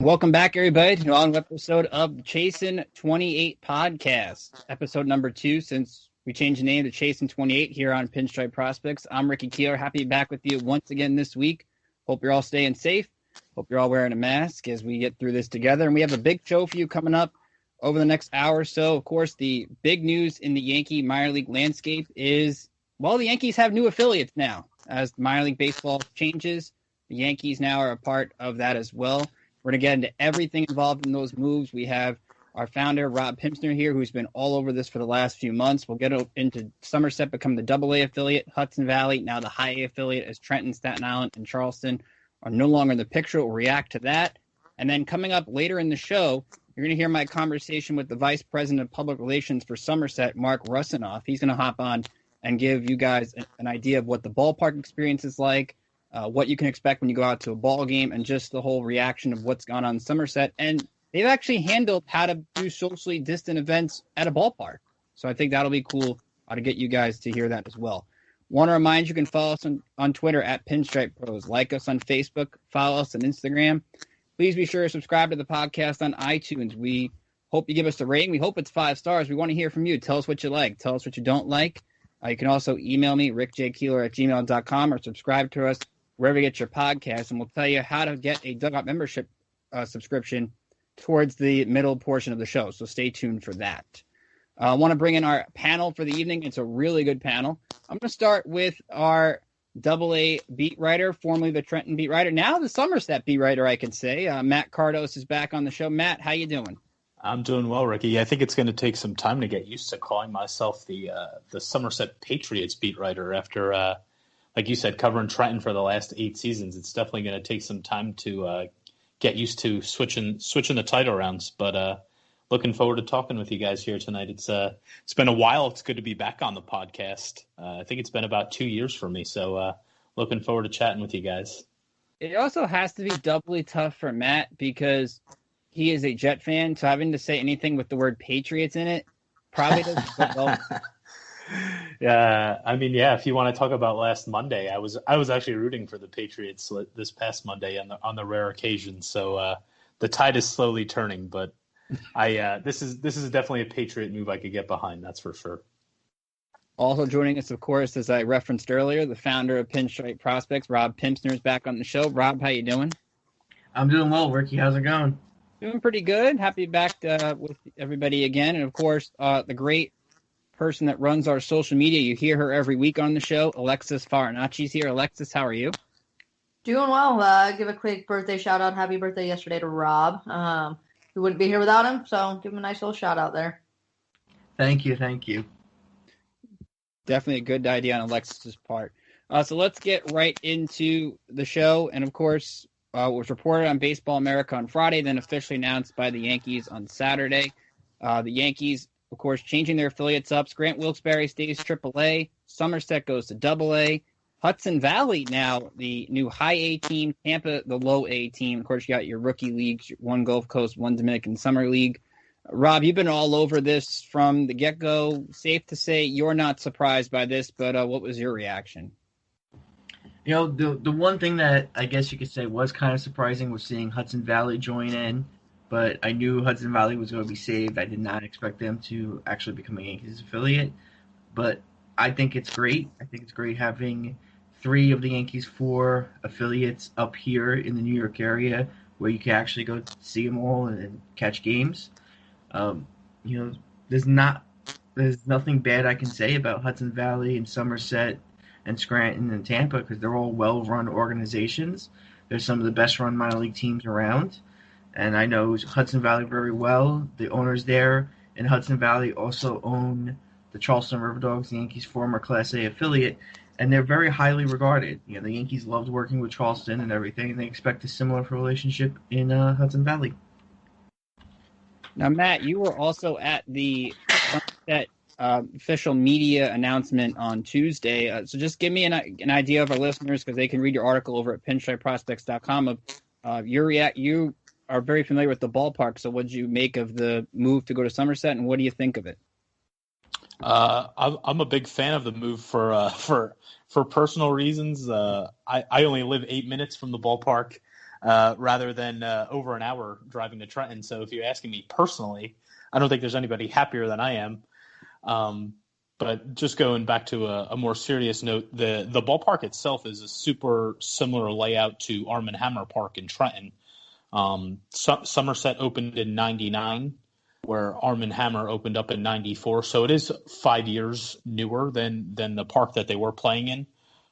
Welcome back, everybody, to another episode of the Chasin 28 podcast, episode number 2 since we changed the name to Chasin 28 here on Pinstripe Prospects. I'm Ricky Keeler, happy to be back with you once again this week. Hope you're all staying safe. Hope you're all wearing a mask as we get through this together. And we have a big show for you coming up over the next hour or so. Of course, the big news in the Yankee minor league landscape is, well, the Yankees have new affiliates now. As minor league baseball changes, the Yankees now are a part of that as well. We're going to get into everything involved in those moves. We have our founder, Rob Pimpsner, here, who's been all over this for the last few months. We'll get into Somerset become the AA affiliate, Hudson Valley, now the High A affiliate, as Trenton, Staten Island, and Charleston are no longer in the picture. We'll react to that. And then coming up later in the show, you're going to hear my conversation with the Vice President of Public Relations for Somerset, Mark Russinoff. He's going to hop on and give you guys an idea of what the ballpark experience is like, what you can expect when you go out to a ball game, and just the whole reaction of what's gone on in Somerset. And they've actually handled how to do socially distant events at a ballpark. So I think that'll be cool to get you guys to hear that as well. Want to remind you can follow us on Twitter at Pinstripe Pros. Like us on Facebook. Follow us on Instagram. Please be sure to subscribe to the podcast on iTunes. We hope you give us a rating. We hope it's 5 stars. We want to hear from you. Tell us what you like. Tell us what you don't like. You can also email me, rickjkeeler@gmail.com, or subscribe to us wherever you get your podcasts, and we'll tell you how to get a Dugout membership subscription towards the middle portion of the show, so stay tuned for that. I want to bring in our panel for the evening. It's a really good panel. I'm going to start with our AA beat writer, formerly the Trenton beat writer, now the Somerset beat writer, I can say. Matt Cardos is back on the show. Matt, how you doing? I'm doing well, Ricky. I think it's going to take some time to get used to calling myself the Somerset Patriots beat writer after like you said, covering Trenton for the last 8 seasons. It's definitely going to take some time to get used to switching the title rounds. But looking forward to talking with you guys here tonight. It's been a while. It's good to be back on the podcast. I think it's been about 2 years for me. So looking forward to chatting with you guys. It also has to be doubly tough for Matt because he is a Jet fan. So having to say anything with the word Patriots in it probably doesn't go well. Yeah, I mean, yeah. If you want to talk about last Monday, I was actually rooting for the Patriots this past Monday on the rare occasion. So the tide is slowly turning, but this is definitely a Patriot move I could get behind. That's for sure. Also joining us, of course, as I referenced earlier, the founder of Pinstripe Prospects, Rob Pimpsner, is back on the show. Rob, how you doing? I'm doing well, Ricky. How's it going? Doing pretty good. Happy to be back with everybody again, and of course, the great person that runs our social media. You hear her every week on the show. Alexis Farinacci's here. Alexis, how are you? Doing well. Give a quick birthday shout out. Happy birthday yesterday to Rob. We wouldn't be here without him, so give him a nice little shout out there. Thank you. Definitely a good idea on Alexis's part. So let's get right into the show. And of course, it was reported on Baseball America on Friday, then officially announced by the Yankees on Saturday. The Yankees, of course, changing their affiliates up. Grant Wilkes-Barre stays AAA. Somerset goes to AA. Hudson Valley now the new High A team. Tampa, the Low A team. Of course, you got your rookie leagues, one Gulf Coast, one Dominican Summer League. Rob, you've been all over this from the get-go. Safe to say you're not surprised by this, but what was your reaction? You know, the one thing that I guess you could say was kind of surprising was seeing Hudson Valley join in. But I knew Hudson Valley was going to be saved. I did not expect them to actually become a Yankees affiliate. But I think it's great. I think it's great having 3 of the Yankees' 4 affiliates up here in the New York area where you can actually go see them all and catch games. There's nothing bad I can say about Hudson Valley and Somerset and Scranton and Tampa because they're all well-run organizations. They're some of the best-run minor league teams around. And I know Hudson Valley very well. The owners there in Hudson Valley also own the Charleston River Dogs, the Yankees' former Class A affiliate, and they're very highly regarded. You know, the Yankees loved working with Charleston and everything, and they expect a similar relationship in Hudson Valley. Now, Matt, you were also at the Sunset official media announcement on Tuesday. So just give me an idea of our listeners, because they can read your article over at pinstripeprospects.com of you are very familiar with the ballpark. So what did you make of the move to go to Somerset, and what do you think of it? I'm a big fan of the move for personal reasons. I only live 8 minutes from the ballpark. rather than over an hour driving to Trenton. So if you're asking me personally, I don't think there's anybody happier than I am. But just going back to a more serious note, the ballpark itself is a super similar layout to Arm & Hammer Park in Trenton. Somerset opened in 99, where Arm & Hammer opened up in 94. So it is 5 years newer than the park that they were playing in.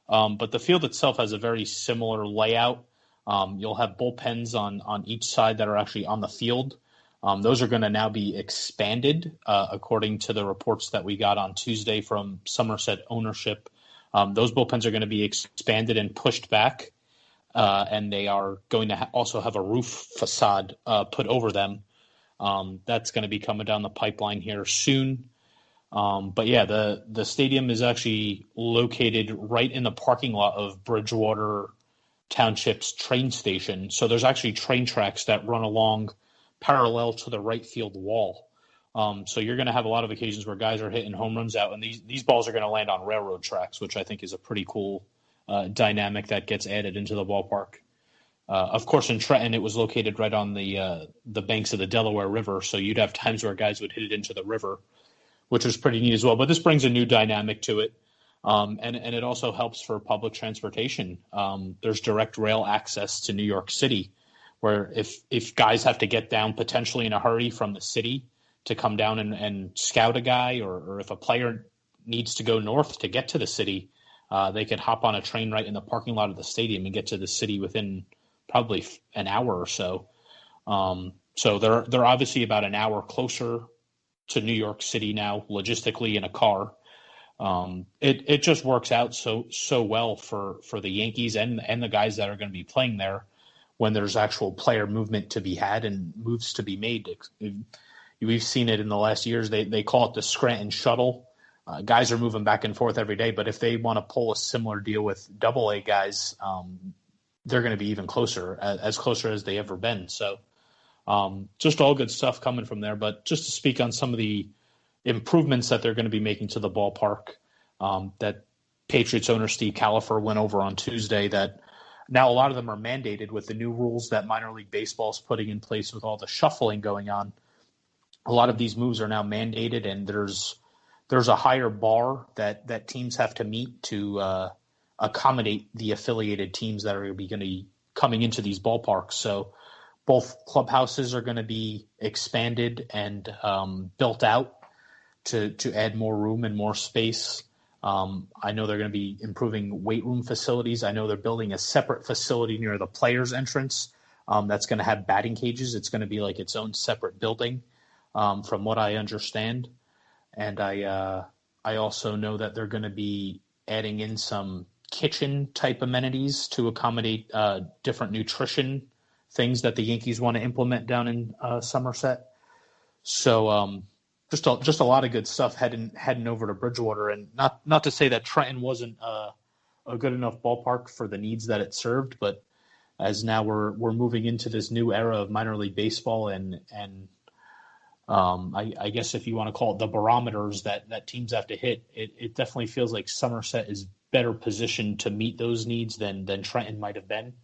But the field itself has a very similar layout. You'll have bullpens on each side that are actually on the field. Those are going to now be expanded, according to the reports that we got on Tuesday from Somerset ownership. Those bullpens are going to be expanded and pushed back, and they are going to also have a roof facade put over them. That's going to be coming down the pipeline here soon. But yeah, the stadium is actually located right in the parking lot of Bridgewater Township's train station. So there's actually train tracks that run along parallel to the right field wall. So you're going to have a lot of occasions where guys are hitting home runs out, and these balls are going to land on railroad tracks, which I think is a pretty cool dynamic that gets added into the ballpark. Of course, in Trenton, it was located right on the banks of the Delaware River, so you'd have times where guys would hit it into the river, which was pretty neat as well. But this brings a new dynamic to it, and it also helps for public transportation. There's direct rail access to New York City, where if guys have to get down potentially in a hurry from the city to come down and scout a guy, or if a player needs to go north to get to the city, they could hop on a train right in the parking lot of the stadium and get to the city within probably an hour or so. So they're obviously about an hour closer to New York City now, logistically in a car. It just works out so well for the Yankees and the guys that are going to be playing there when there's actual player movement to be had and moves to be made. We've seen it in the last years. They call it the Scranton shuttle. Guys are moving back and forth every day, but if they want to pull a similar deal with AA guys, they're going to be even closer, as closer as they ever been. So just all good stuff coming from there. But just to speak on some of the improvements that they're going to be making to the ballpark, that Patriots owner Steve Califer went over on Tuesday, that now a lot of them are mandated with the new rules that minor league baseball is putting in place with all the shuffling going on. A lot of these moves are now mandated, and there's a higher bar that teams have to meet to accommodate the affiliated teams that are going to be coming into these ballparks. So both clubhouses are going to be expanded and built out to add more room and more space. I know they're going to be improving weight room facilities. I know they're building a separate facility near the players' entrance that's going to have batting cages. It's going to be like its own separate building, from what I understand. And I also know that they're going to be adding in some kitchen type amenities to accommodate different nutrition things that the Yankees want to implement down in Somerset. So just a lot of good stuff heading over to Bridgewater, and not to say that Trenton wasn't a good enough ballpark for the needs that it served, but as now we're moving into this new era of minor league baseball, and I guess if you want to call it the barometers that teams have to hit, it definitely feels like Somerset is better positioned to meet those needs than Trenton might have been.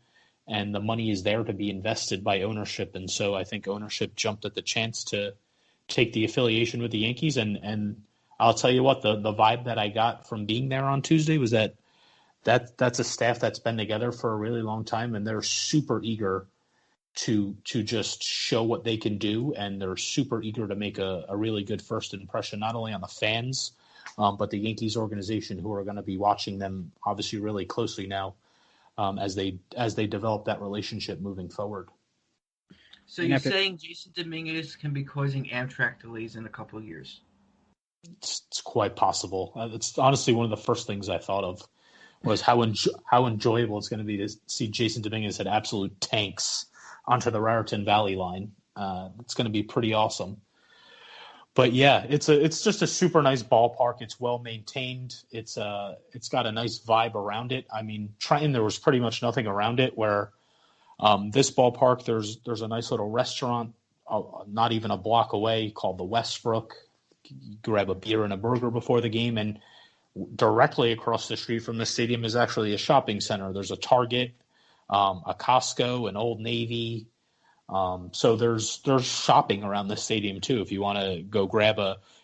And the money is there to be invested by ownership. And so I think ownership jumped at the chance to take the affiliation with the Yankees. And I'll tell you what, the vibe that I got from being there on Tuesday was that's a staff that's been together for a really long time, and they're super eager to just show what they can do, and they're super eager to make a really good first impression, not only on the fans, but the Yankees organization, who are going to be watching them obviously really closely now, as they develop that relationship moving forward. So you're saying Jason Dominguez can be causing Amtrak delays in a couple of years? It's quite possible. It's honestly one of the first things I thought of was how enjoyable it's going to be to see Jason Dominguez hit absolute tanks onto the Raritan Valley line. It's going to be pretty awesome. But yeah, it's just a super nice ballpark. It's well maintained. It's got a nice vibe around it. I mean, Trenton, there was pretty much nothing around it. Where this ballpark, there's a nice little restaurant, not even a block away, called the Westbrook. You grab a beer and a burger before the game, and directly across the street from the stadium is actually a shopping center. There's a Target. a Costco, an Old Navy. So there's shopping around the stadium too. If you want to go grab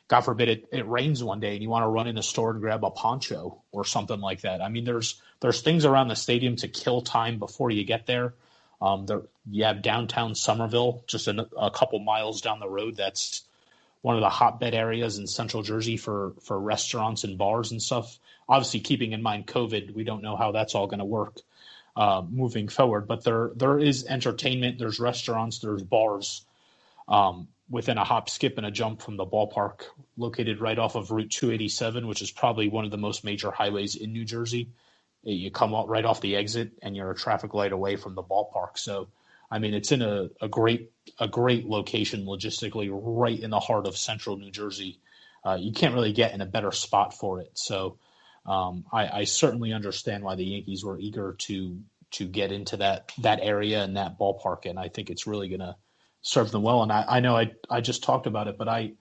God forbid it rains one day and you want to run in the store and grab a poncho or something like that. I mean, there's things around the stadium to kill time before you get there. You have downtown Somerville, just a couple miles down the road. That's one of the hotbed areas in Central Jersey for restaurants and bars and stuff. Obviously, keeping in mind COVID, we don't know how that's all going to work moving forward. But there is entertainment, there's restaurants, there's bars within a hop, skip, and a jump from the ballpark, located right off of Route 287, which is probably one of the most major highways in New Jersey. You come out right off the exit, and you're a traffic light away from the ballpark. So, I mean, it's in a great location logistically, right in the heart of Central New Jersey. You can't really get in a better spot for it. So, I certainly understand why the Yankees were eager to get into that area and that ballpark, and I think it's really going to serve them well. And I know I just talked about it, but I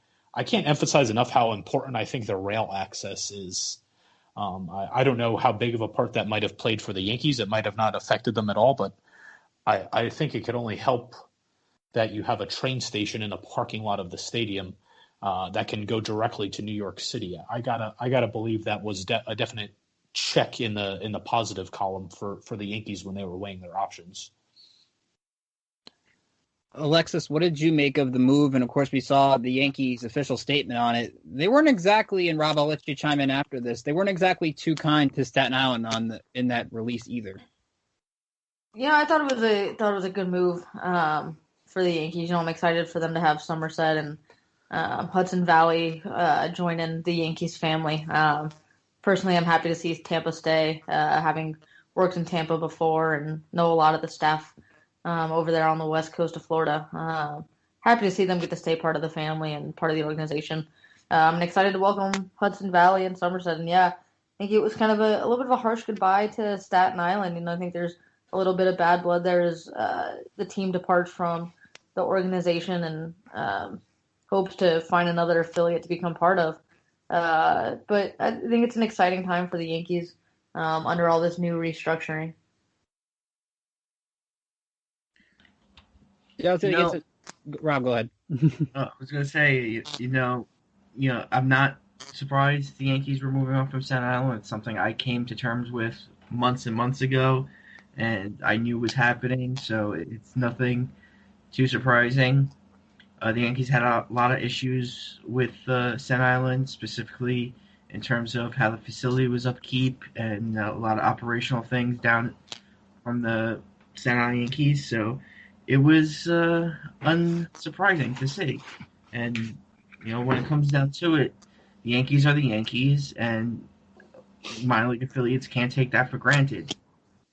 can't emphasize enough how important I think the rail access is. I don't know how big of a part that might have played for the Yankees. It might have not affected them at all, but I think it could only help that you have a train station in the parking lot of the stadium that can go directly to New York City. I gotta believe that was a definite check in the positive column for the Yankees when they were weighing their options. Alexis, what did you make of the move? And of course, we saw the Yankees' official statement on it. They weren't exactly, and Rob, I'll let you chime in after this. They weren't exactly too kind to Staten Island in that release either. Yeah, I thought it was a good move for the Yankees. I'm excited for them to have Somerset and Hudson Valley join in the Yankees family. Personally, I'm happy to see Tampa stay, having worked in Tampa before and know a lot of the staff over there on the west coast of Florida. Happy to see them get to stay part of the family and part of the organization. I'm excited to welcome Hudson Valley and Somerset. And yeah, I think it was kind of a little bit of a harsh goodbye to Staten Island. I think there's a little bit of bad blood there as the team departs from the organization and hopes to find another affiliate to become part of. But I think it's an exciting time for the Yankees under all this new restructuring. Yeah, Rob, go ahead. I was going to say, I'm not surprised the Yankees were moving on from Staten Island. It's something I came to terms with months and months ago, and I knew was happening, so it's nothing too surprising. The Yankees had a lot of issues with Staten Island, specifically in terms of how the facility was upkeep and a lot of operational things down from the Staten Island Yankees, so it was unsurprising to see. And, when it comes down to it, the Yankees are the Yankees, and minor league affiliates can't take that for granted.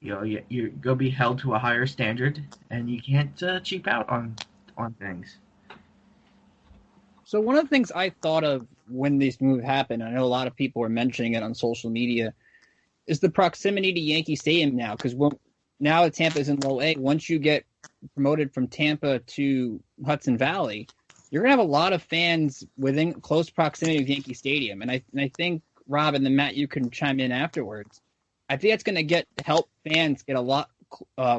You're going to be held to a higher standard, and you can't cheap out on things. So one of the things I thought of when this move happened, I know a lot of people were mentioning it on social media, is the proximity to Yankee Stadium now. Because now Tampa is in low A. Once you get promoted from Tampa to Hudson Valley, you're going to have a lot of fans within close proximity of Yankee Stadium. And I think, Rob, and then Matt, you can chime in afterwards. I think that's going to help fans get a lot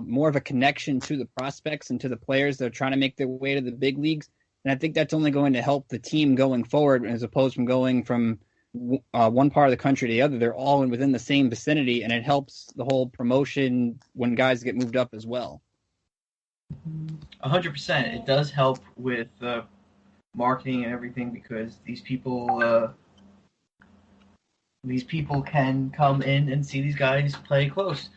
more of a connection to the prospects and to the players that are trying to make their way to the big leagues. And I think that's only going to help the team going forward, as opposed from going from one part of the country to the other. They're all within the same vicinity, and it helps the whole promotion when guys get moved up as well. 100%. It does help with marketing and everything, because these people can come in and see these guys play close.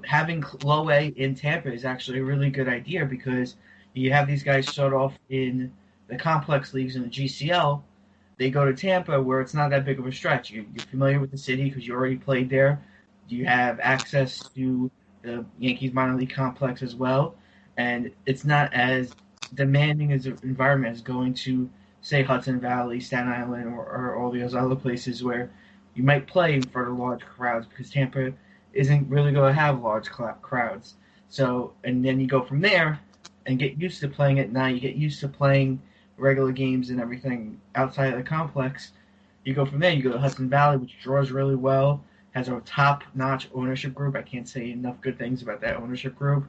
Having low A in Tampa is actually a really good idea, because you have these guys start off in the complex leagues in the GCL. They go to Tampa, where it's not that big of a stretch. You're familiar with the city because you already played there. You have access to the Yankees minor league complex as well, and it's not as demanding as an environment as going to, say, Hudson Valley, Staten Island, or all those other places where you might play in front of large crowds, because Tampa isn't really going to have large crowds. So, and then you go from there and get used to playing it. Now you get used to playing regular games and everything outside of the complex. You go from there, you go to Hudson Valley, which draws really well. has a top-notch ownership group. I can't say enough good things about that ownership group.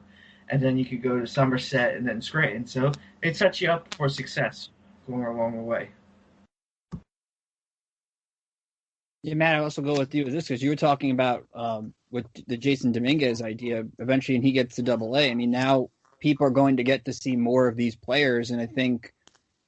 And then you could go to Somerset and then Scranton. So it sets you up for success going along the way. Yeah, Matt, I also go with you with this because you were talking about with the Jason Dominguez idea eventually, and he gets to Double-A. I mean, now people are going to get to see more of these players, and I think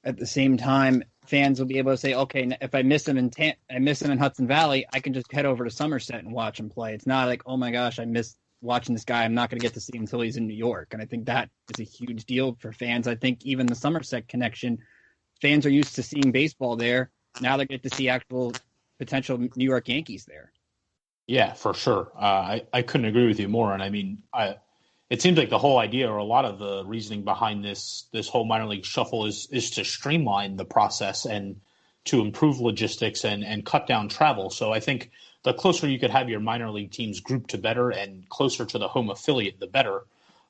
at the same time, fans will be able to say, okay, if I miss him in Hudson Valley, I can just head over to Somerset and watch him play. It's not like, oh my gosh, I missed watching this guy. I'm not going to get to see him until he's in New York, and I think that is a huge deal for fans. I think even the Somerset connection, fans are used to seeing baseball there. Now they get to see actual potential New York Yankees there. Yeah, for sure. I couldn't agree with you more. And I mean, it seems like the whole idea or a lot of the reasoning behind this whole minor league shuffle is to streamline the process and to improve logistics and cut down travel. So I think the closer you could have your minor league teams grouped to better and closer to the home affiliate, the better,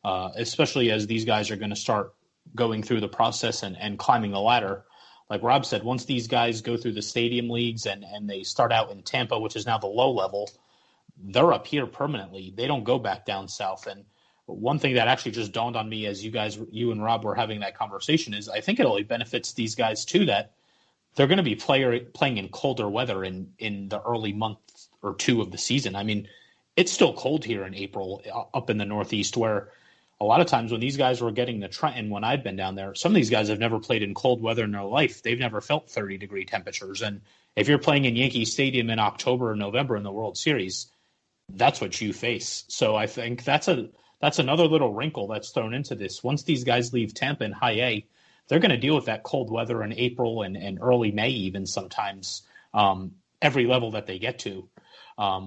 especially as these guys are going to start going through the process and climbing the ladder. Like Rob said, once these guys go through the stadium leagues and they start out in Tampa, which is now the low level, they're up here permanently. They don't go back down south. And one thing that actually just dawned on me as you and Rob were having that conversation is I think it only benefits these guys too that they're going to be playing in colder weather in the early month or two of the season. I mean, it's still cold here in April up in the Northeast where a lot of times when these guys were getting to Trenton, when I've been down there, some of these guys have never played in cold weather in their life. They've never felt 30-degree temperatures. And if you're playing in Yankee Stadium in October or November in the World Series, that's what you face. So I think that's another little wrinkle that's thrown into this. Once these guys leave Tampa in High A, they're going to deal with that cold weather in April and early May even sometimes, every level that they get to,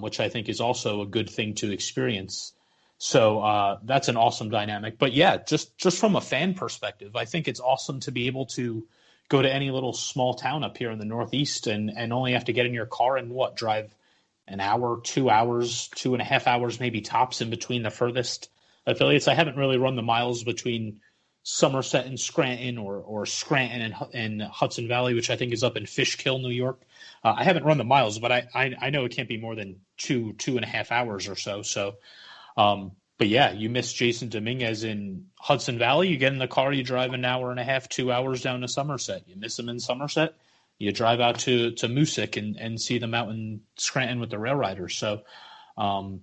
which I think is also a good thing to experience. So that's an awesome dynamic. But yeah, just from a fan perspective, I think it's awesome to be able to go to any little small town up here in the Northeast and only have to get in your car and drive an hour, 2 hours, 2.5 hours, maybe tops in between the furthest affiliates. I haven't really run the miles between Somerset and Scranton or Scranton and Hudson Valley, which I think is up in Fishkill, New York. I haven't run the miles, but I know it can't be more than 2.5 hours or so. So, but yeah, you miss Jason Dominguez in Hudson Valley. You get in the car, you drive an hour and a half, 2 hours down to Somerset. You miss him in Somerset, you drive out to Moosic and see them out in Scranton with the Rail Riders. So, and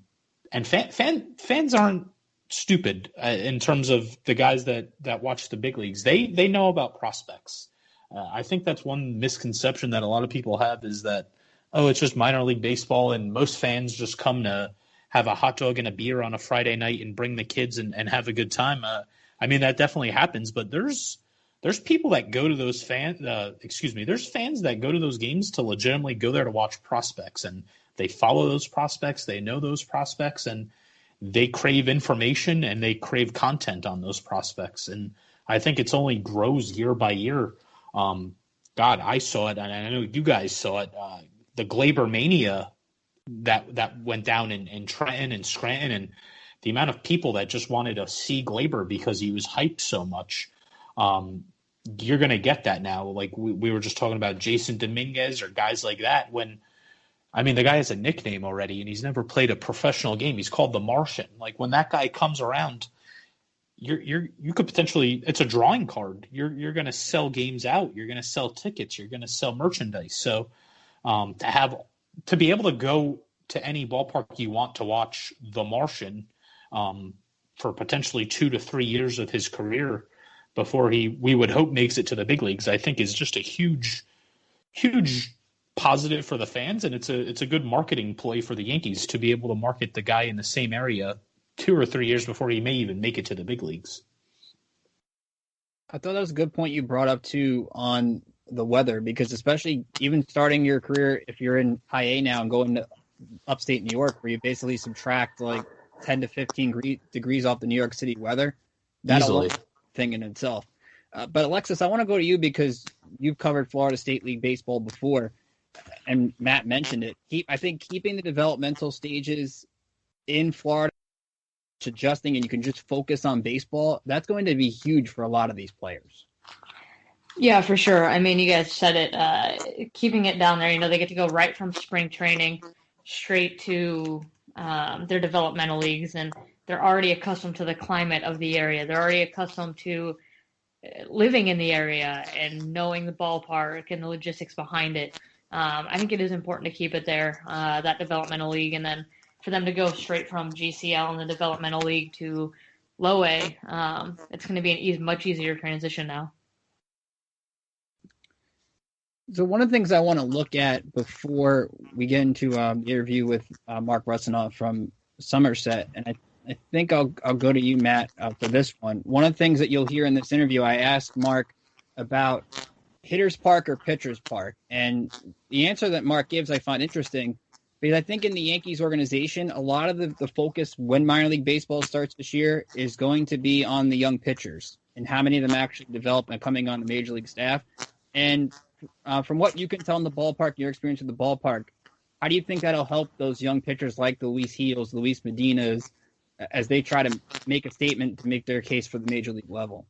fans aren't stupid in terms of the guys that watch the big leagues. They know about prospects. I think that's one misconception that a lot of people have is that, oh, it's just minor league baseball and most fans just come to have a hot dog and a beer on a Friday night and bring the kids and have a good time. I mean, that definitely happens, but there's people that go to those there's fans that go to those games to legitimately go there to watch prospects, and they follow those prospects, they know those prospects, and they crave information and they crave content on those prospects. And I think it's only grows year by year. God, I saw it, and I know you guys saw it, the Glaber mania that went down in Trenton and Scranton, and the amount of people that just wanted to see Glaber because he was hyped so much. You're going to get that now. Like we were just talking about Jason Dominguez or guys like that when, I mean, the guy has a nickname already and he's never played a professional game. He's called the Martian. Like when that guy comes around, you could potentially, it's a drawing card. You're going to sell games out. You're going to sell tickets. You're going to sell merchandise. So to be able to go to any ballpark you want to watch the Martian for potentially 2 to 3 years of his career before we would hope makes it to the big leagues, I think is just a huge positive for the fans, and it's a good marketing play for the Yankees to be able to market the guy in the same area 2 or 3 years before he may even make it to the big leagues. I thought that was a good point you brought up too on the weather, because especially even starting your career, if you're in High A now and going to upstate New York, where you basically subtract like 10 to 15 degrees off the New York City weather, that's a thing in itself. But Alexis, I want to go to you because you've covered Florida State League baseball before, and Matt mentioned it. I think keeping the developmental stages in Florida, adjusting, and you can just focus on baseball, that's going to be huge for a lot of these players. Yeah, for sure. I mean, you guys said it, keeping it down there, they get to go right from spring training straight to their developmental leagues, and they're already accustomed to the climate of the area. They're already accustomed to living in the area and knowing the ballpark and the logistics behind it. I think it is important to keep it there, that developmental league, and then for them to go straight from GCL and the developmental league to low A, it's going to be an much easier transition now. So one of the things I want to look at before we get into the interview with Mark Russinoff from Somerset, and I think I'll go to you, Matt, for this one. One of the things that you'll hear in this interview, I asked Mark about Hitter's Park or Pitcher's Park, and the answer that Mark gives I find interesting, because I think in the Yankees organization, a lot of the focus when minor league baseball starts this year is going to be on the young pitchers and how many of them actually develop and coming on the major league staff. And from what you can tell in the ballpark, your experience with the ballpark, how do you think that'll help those young pitchers like the Luis Gils, Luis Medinas, as they try to make a statement to make their case for the major league level?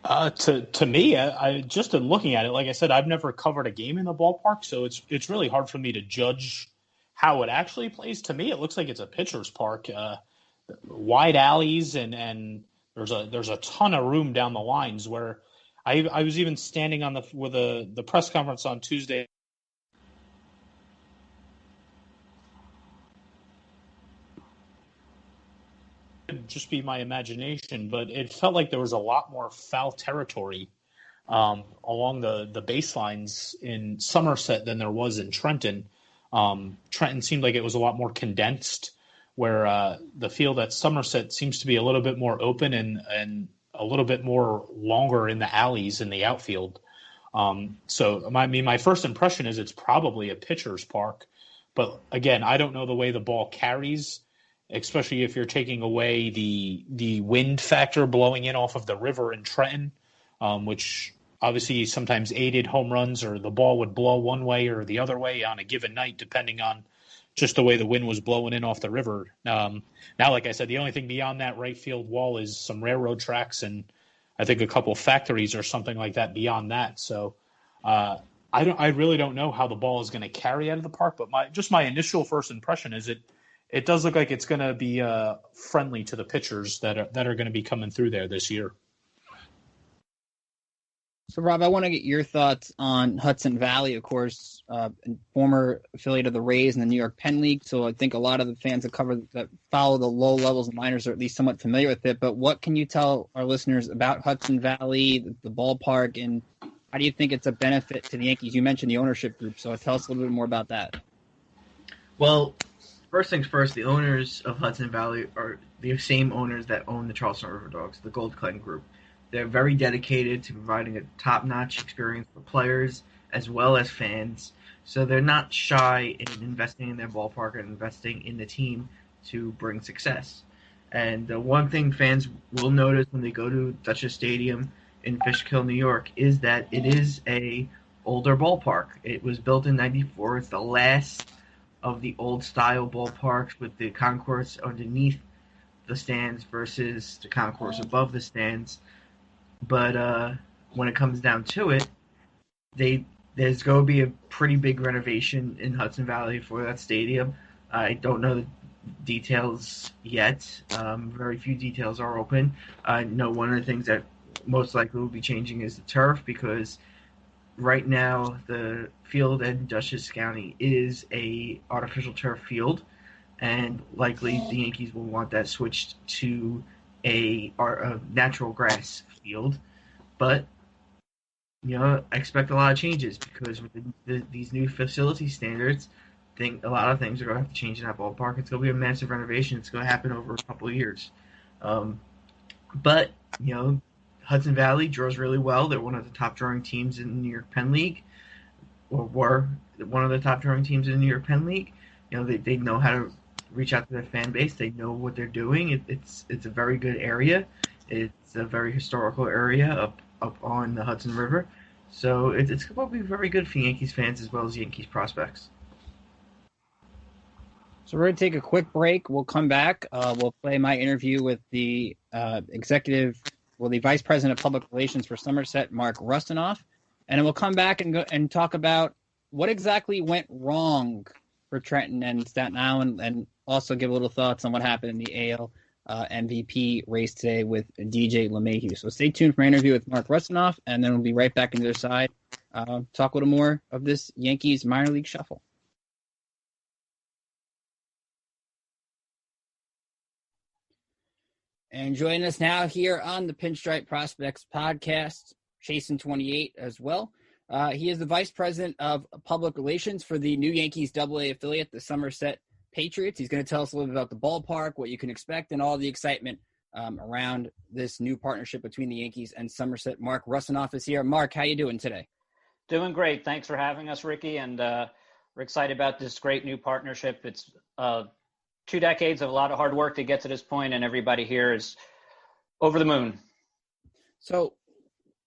To me, I just in looking at it, like I said, I've never covered a game in the ballpark, so it's really hard for me to judge how it actually plays. To me, it looks like it's a pitcher's park, wide alleys, and there's a ton of room down the lines. Where I was even standing on with the press conference on Tuesday. Just be my imagination, but it felt like there was a lot more foul territory along the baselines in Somerset than there was in Trenton. Trenton seemed like it was a lot more condensed, where the field at Somerset seems to be a little bit more open and a little bit more longer in the alleys in the outfield. So my first impression is it's probably a pitcher's park, but again, I don't know the way the ball carries, especially if you're taking away the wind factor blowing in off of the river in Trenton, which obviously sometimes aided home runs, or the ball would blow one way or the other way on a given night, depending on just the way the wind was blowing in off the river. Now, like I said, the only thing beyond that right field wall is some railroad tracks and I think a couple of factories or something like that beyond that. So I really don't know how the ball is going to carry out of the park, but my initial first impression is it does look like it's going to be friendly to the pitchers that are going to be coming through there this year. So, Rob, I want to get your thoughts on Hudson Valley, of course, former affiliate of the Rays in the New York Penn League. So I think a lot of the fans that follow the low levels of minors are at least somewhat familiar with it. But what can you tell our listeners about Hudson Valley, the ballpark, and how do you think it's a benefit to the Yankees? You mentioned the ownership group, so tell us a little bit more about that. Well, first things first, the owners of Hudson Valley are the same owners that own the Charleston River Dogs, the Gold Clan Group. They're very dedicated to providing a top-notch experience for players as well as fans. So they're not shy in investing in their ballpark and investing in the team to bring success. And the one thing fans will notice when they go to Dutchess Stadium in Fishkill, New York, is that it is a older ballpark. It was built in '94. It's the last of the old-style ballparks with the concourse underneath the stands versus the concourse above the stands. But when it comes down to it, there's going to be a pretty big renovation in Hudson Valley for that stadium. I don't know the details yet. Very few details are open. I know one of the things that most likely will be changing is the turf, because right now the field in Dutchess County is a artificial turf field, and likely the Yankees will want that switched to a natural grass field. But I expect a lot of changes, because with these new facility standards, I think a lot of things are going to have to change in that ballpark. It's going to be a massive renovation. It's going to happen over a couple of years. But Hudson Valley draws really well. They're one of the top drawing teams in the New York Penn League, or were one of the top drawing teams in the New York Penn League. They know how to reach out to their fan base. They know what they're doing. It's a very good area. It's a very historical area up on the Hudson River. So it's going to be very good for Yankees fans as well as Yankees prospects. So we're going to take a quick break. We'll come back. We'll play my interview with the the Vice President of Public Relations for Somerset, Mark Russinoff. And then we'll come back and talk about what exactly went wrong for Trenton and Staten Island, and also give a little thoughts on what happened in the AL MVP race today with DJ LeMahieu. So stay tuned for my interview with Mark Russinoff, and then we'll be right back on the other side, talk a little more of this Yankees minor league shuffle. And joining us now here on the Pinstripe Prospects podcast, Chasin 28 as well. He is the Vice President of Public Relations for the new Yankees AA affiliate, the Somerset Patriots. He's going to tell us a little bit about the ballpark, what you can expect, and all the excitement around this new partnership between the Yankees and Somerset. Mark Russinoff is here. Mark, how you doing today? Doing great. Thanks for having us, Ricky, and we're excited about this great new partnership. It's 2 decades of a lot of hard work to get to this point, and everybody here is over the moon. So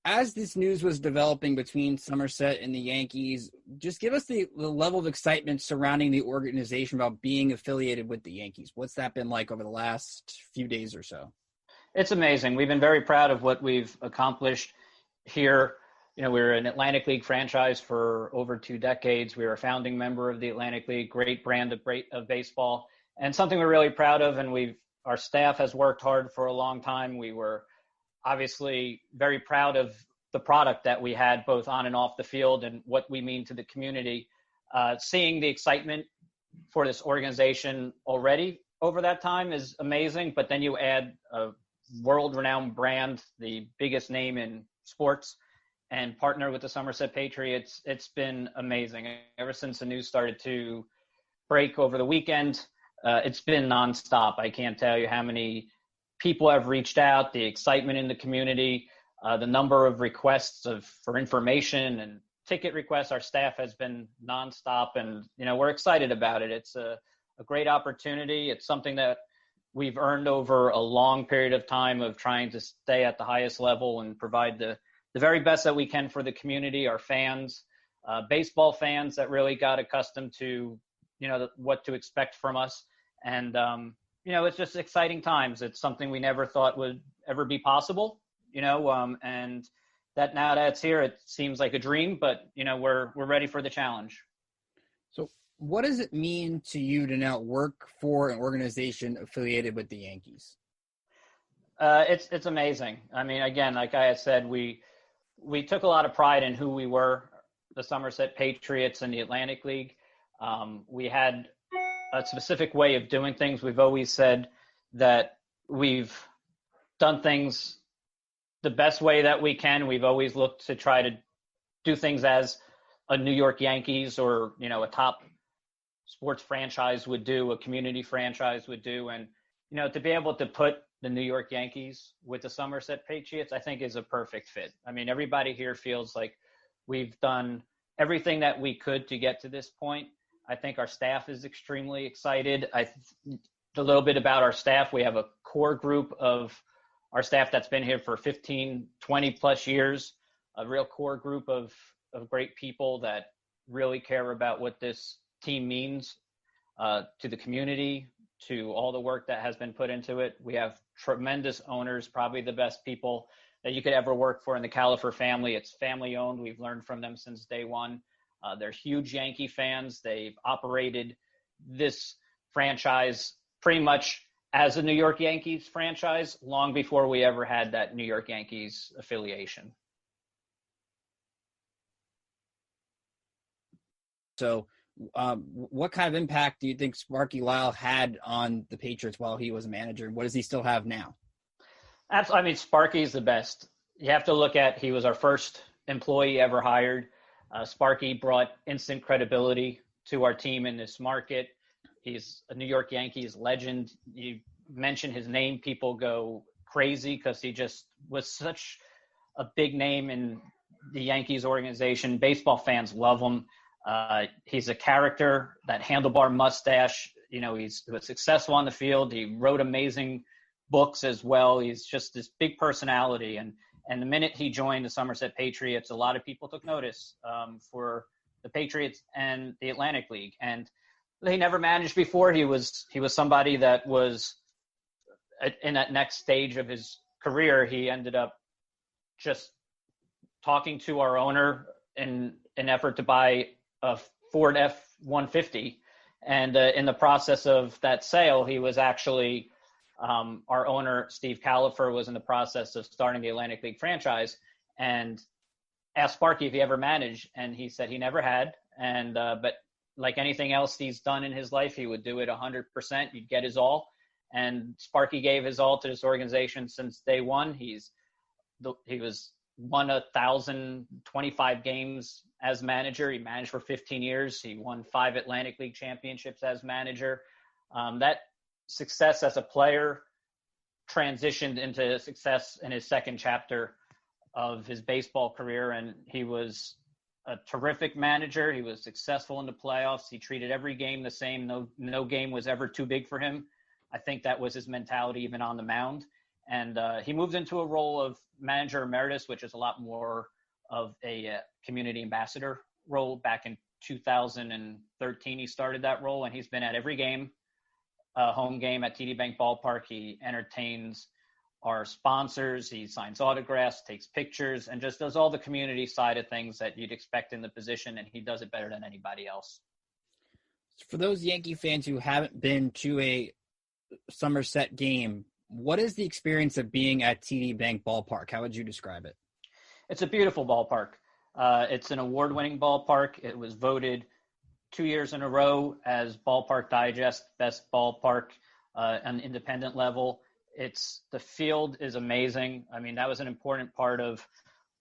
as this news was developing between Somerset and the Yankees, just give us the level of excitement surrounding the organization about being affiliated with the Yankees. What's that been like over the last few days or so? It's amazing. We've been very proud of what we've accomplished here. You know, we're an Atlantic League franchise for over 2 decades. We were a founding member of the Atlantic League, great brand of baseball, and something we're really proud of. And our staff has worked hard for a long time. We were obviously very proud of the product that we had both on and off the field and what we mean to the community. Seeing the excitement for this organization already over that time is amazing, but then you add a world-renowned brand, the biggest name in sports, and partner with the Somerset Patriots. It's been amazing. Ever since the news started to break over the weekend, it's been nonstop. I can't tell you how many people have reached out, the excitement in the community, the number of requests for information and ticket requests. Our staff has been nonstop, and we're excited about it. It's a great opportunity. It's something that we've earned over a long period of time of trying to stay at the highest level and provide the very best that we can for the community, our fans, baseball fans that really got accustomed to what to expect from us. And it's just exciting times. It's something we never thought would ever be possible, and that now that it's here, it seems like a dream, but, we're ready for the challenge. So what does it mean to you to now work for an organization affiliated with the Yankees? It's amazing. I mean, again, like I had said, we took a lot of pride in who we were, the Somerset Patriots and the Atlantic League. We had a specific way of doing things. We've always said that we've done things the best way that we can. We've always looked to try to do things as a New York Yankees or, a top sports franchise would do, a community franchise would do. And, to be able to put the New York Yankees with the Somerset Patriots, I think is a perfect fit. I mean, everybody here feels like we've done everything that we could to get to this point. I think our staff is extremely excited. A little bit about our staff. We have a core group of our staff that's been here for 15, 20 plus years, a real core group of great people that really care about what this team means to the community, to all the work that has been put into it. We have tremendous owners, probably the best people that you could ever work for in the Califer family. It's family owned. We've learned from them since day one. They're huge Yankee fans. They've operated this franchise pretty much as a New York Yankees franchise long before we ever had that New York Yankees affiliation. So what kind of impact do you think Sparky Lyle had on the Patriots while he was a manager? What does he still have now? Absolutely. I mean, Sparky's the best. You have to look at, he was our first employee ever hired. Sparky brought instant credibility to our team in this market. He's a New York Yankees legend. You mention his name, people go crazy because he just was such a big name in the Yankees organization. Baseball fans love him. He's a character, that handlebar mustache. He was successful on the field. He wrote amazing books as well. He's just this big personality. And the minute he joined the Somerset Patriots, a lot of people took notice for the Patriots and the Atlantic League. And he never managed before. He was somebody that was in that next stage of his career. He ended up just talking to our owner in an effort to buy a Ford F-150 And in the process of that sale, he was actually our owner, Steve Califer, was in the process of starting the Atlantic League franchise and asked Sparky if he ever managed. And he said he never had. And but like anything else he's done in his life, he would do it 100%. He'd get his all. And Sparky gave his all to this organization since day one. He was won 1,025 games as manager. He managed for 15 years. He won 5 Atlantic League championships as manager. That success as a player transitioned into success in his second chapter of his baseball career. And he was a terrific manager. He was successful in the playoffs. He treated every game the same. No game was ever too big for him. I think that was his mentality even on the mound. And he moved into a role of manager emeritus, which is a lot more of a community ambassador role. Back in 2013, he started that role, and he's been at every game, home game at TD Bank Ballpark. He entertains our sponsors. He signs autographs, takes pictures, and just does all the community side of things that you'd expect in the position, and he does it better than anybody else. For those Yankee fans who haven't been to a Somerset game, what is the experience of being at TD Bank Ballpark? How would you describe it? It's a beautiful ballpark. It's an award-winning ballpark. It was voted 2 years in a row as Ballpark Digest best ballpark on independent level. The field is amazing. I mean, that was an important part of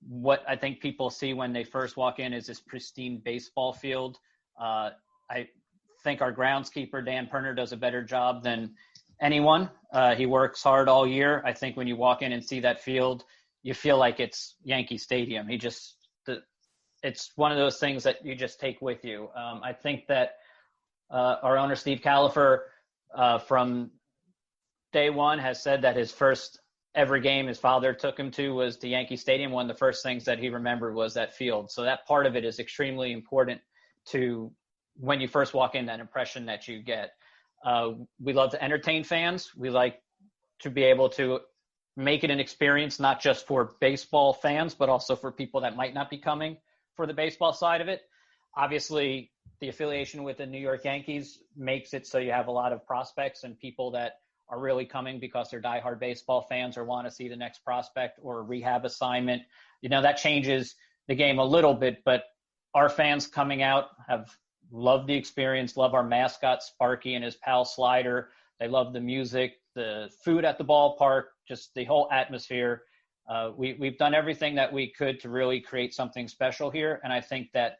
what I think people see when they first walk in is this pristine baseball field. I think our groundskeeper, Dan Perner, does a better job than anyone. He works hard all year. I think when you walk in and see that field, you feel like it's Yankee Stadium. It's one of those things that you just take with you. I think that our owner, Steve Califer, from day one has said that his first ever game his father took him to was to Yankee Stadium. One of the first things that he remembered was that field. So that part of it is extremely important to when you first walk in, that impression that you get. We love to entertain fans. We like to be able to make it an experience, not just for baseball fans, but also for people that might not be coming for the baseball side of it. Obviously, the affiliation with the New York Yankees makes it so you have a lot of prospects and people that are really coming because they're diehard baseball fans or want to see the next prospect or a rehab assignment. That changes the game a little bit, but our fans coming out have loved the experience, love our mascot, Sparky, and his pal Slider. They love the music, the food at the ballpark, just the whole atmosphere. We've done everything that we could to really create something special here. And I think that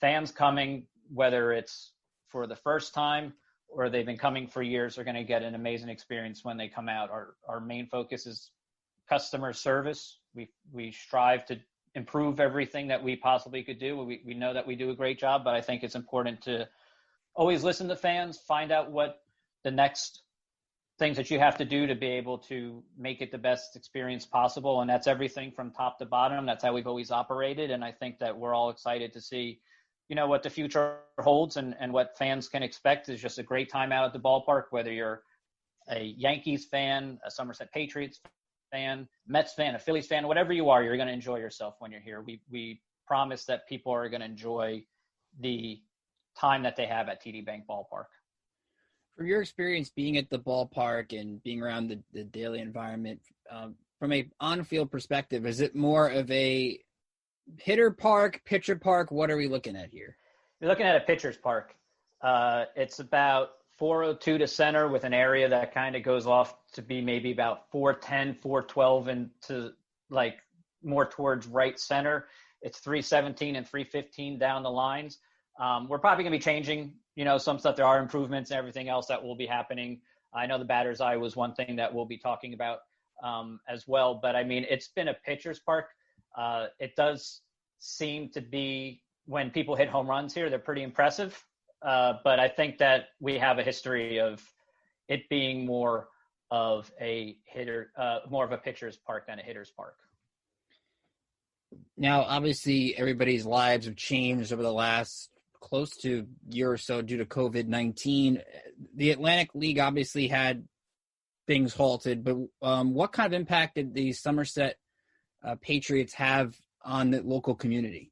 fans coming, whether it's for the first time or they've been coming for years, are going to get an amazing experience when they come out. Our main focus is customer service. We strive to improve everything that we possibly could do. We know that we do a great job, but I think it's important to always listen to fans, find out what the next things that you have to do to be able to make it the best experience possible. And that's everything from top to bottom. That's how we've always operated. And I think that we're all excited to see, what the future holds and what fans can expect is just a great time out at the ballpark, whether you're a Yankees fan, a Somerset Patriots fan, Mets fan, a Phillies fan, whatever you are, you're going to enjoy yourself when you're here. We promise that people are going to enjoy the time that they have at TD Bank Ballpark. From your experience being at the ballpark and being around the daily environment, from a on-field perspective, is it more of a hitter park, pitcher park? What are we looking at here? You're looking at a pitcher's park. It's about 402 to center with an area that kind of goes off to be maybe about 410, 412 and to like more towards right center. It's 317 and 315 down the lines. We're probably going to be changing, some stuff. There are improvements and everything else that will be happening. I know the batter's eye was one thing that we'll be talking about as well. But, I mean, it's been a pitcher's park. It does seem to be when people hit home runs here, they're pretty impressive. But I think that we have a history of it being more of a pitcher's park than a hitter's park. Now, obviously, everybody's lives have changed over the last close to year or so due to COVID-19. The Atlantic League obviously had things halted, but what kind of impact did the Somerset Patriots have on the local community?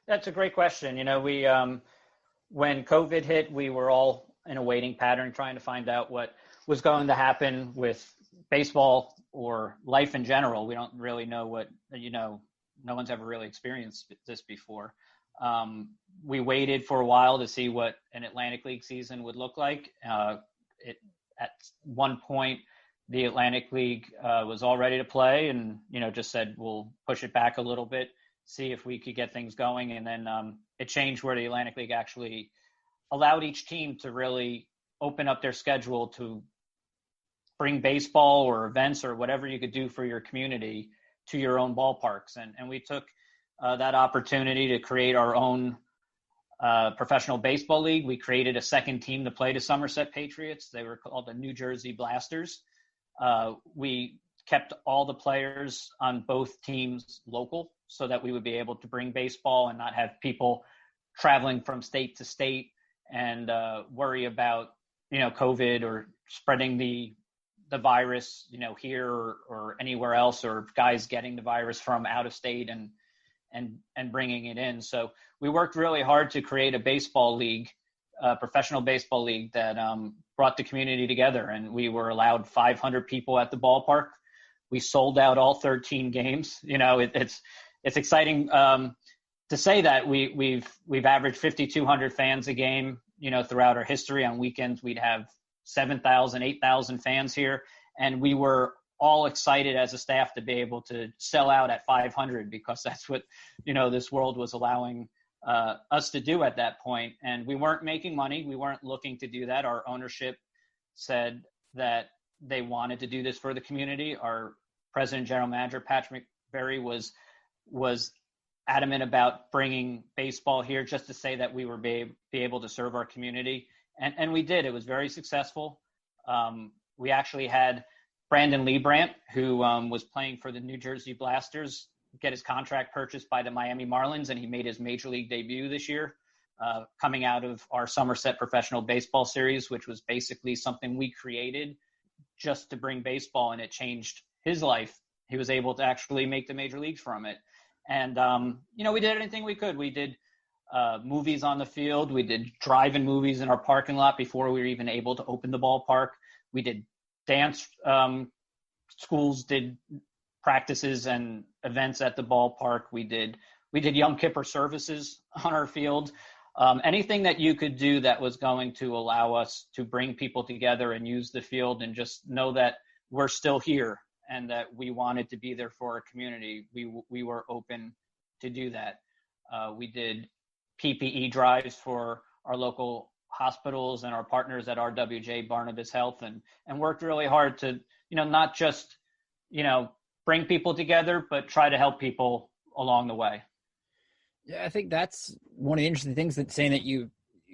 That's a great question. when COVID hit, we were all in a waiting pattern, trying to find out what was going to happen with baseball or life in general. We don't really know what, no one's ever really experienced this before. We waited for a while to see what an Atlantic League season would look like. At one point, the Atlantic League was all ready to play and, just said, we'll push it back a little bit, see if we could get things going. And then it changed where the Atlantic League actually allowed each team to really open up their schedule to bring baseball or events or whatever you could do for your community to your own ballparks. And we took that opportunity to create our own professional baseball league. We created a second team to play the Somerset Patriots. They were called the New Jersey Blasters. We kept all the players on both teams local so that we would be able to bring baseball and not have people traveling from state to state and worry about, COVID or spreading the virus, here or anywhere else, or guys getting the virus from out of state and bringing it in. So we worked really hard to create a baseball league, a professional baseball league that brought the community together. And we were allowed 500 people at the ballpark. We sold out all 13 games. It's exciting to say that we've averaged 5,200 fans a game, throughout our history. On weekends, we'd have 7,000, 8,000 fans here. And we were all excited as a staff to be able to sell out at 500 because that's what, this world was allowing us to do at that point. And we weren't making money. We weren't looking to do that. Our ownership said that they wanted to do this for the community. Our president, general manager, Patrick McBerry, was adamant about bringing baseball here just to say that we were be able to serve our community. And we did. It was very successful. We actually had Brandon Liebrandt, who was playing for the New Jersey Blasters, get his contract purchased by the Miami Marlins, and he made his major league debut this year, coming out of our Somerset Professional Baseball Series, which was basically something we created just to bring baseball, and it changed his life. He was able to actually make the major leagues from it. And, we did anything we could. We did movies on the field. We did drive-in movies in our parking lot before we were even able to open the ballpark. We did dance. Schools did practices and events at the ballpark. We did Yom Kippur services on our field. Anything that you could do that was going to allow us to bring people together and use the field and just know that we're still here and that we wanted to be there for our community. We were open to do that. We did PPE drives for our local hospitals and our partners at RWJ Barnabas Health and worked really hard to, not just, bring people together, but try to help people along the way. Yeah, I think that's one of the interesting things, that saying that you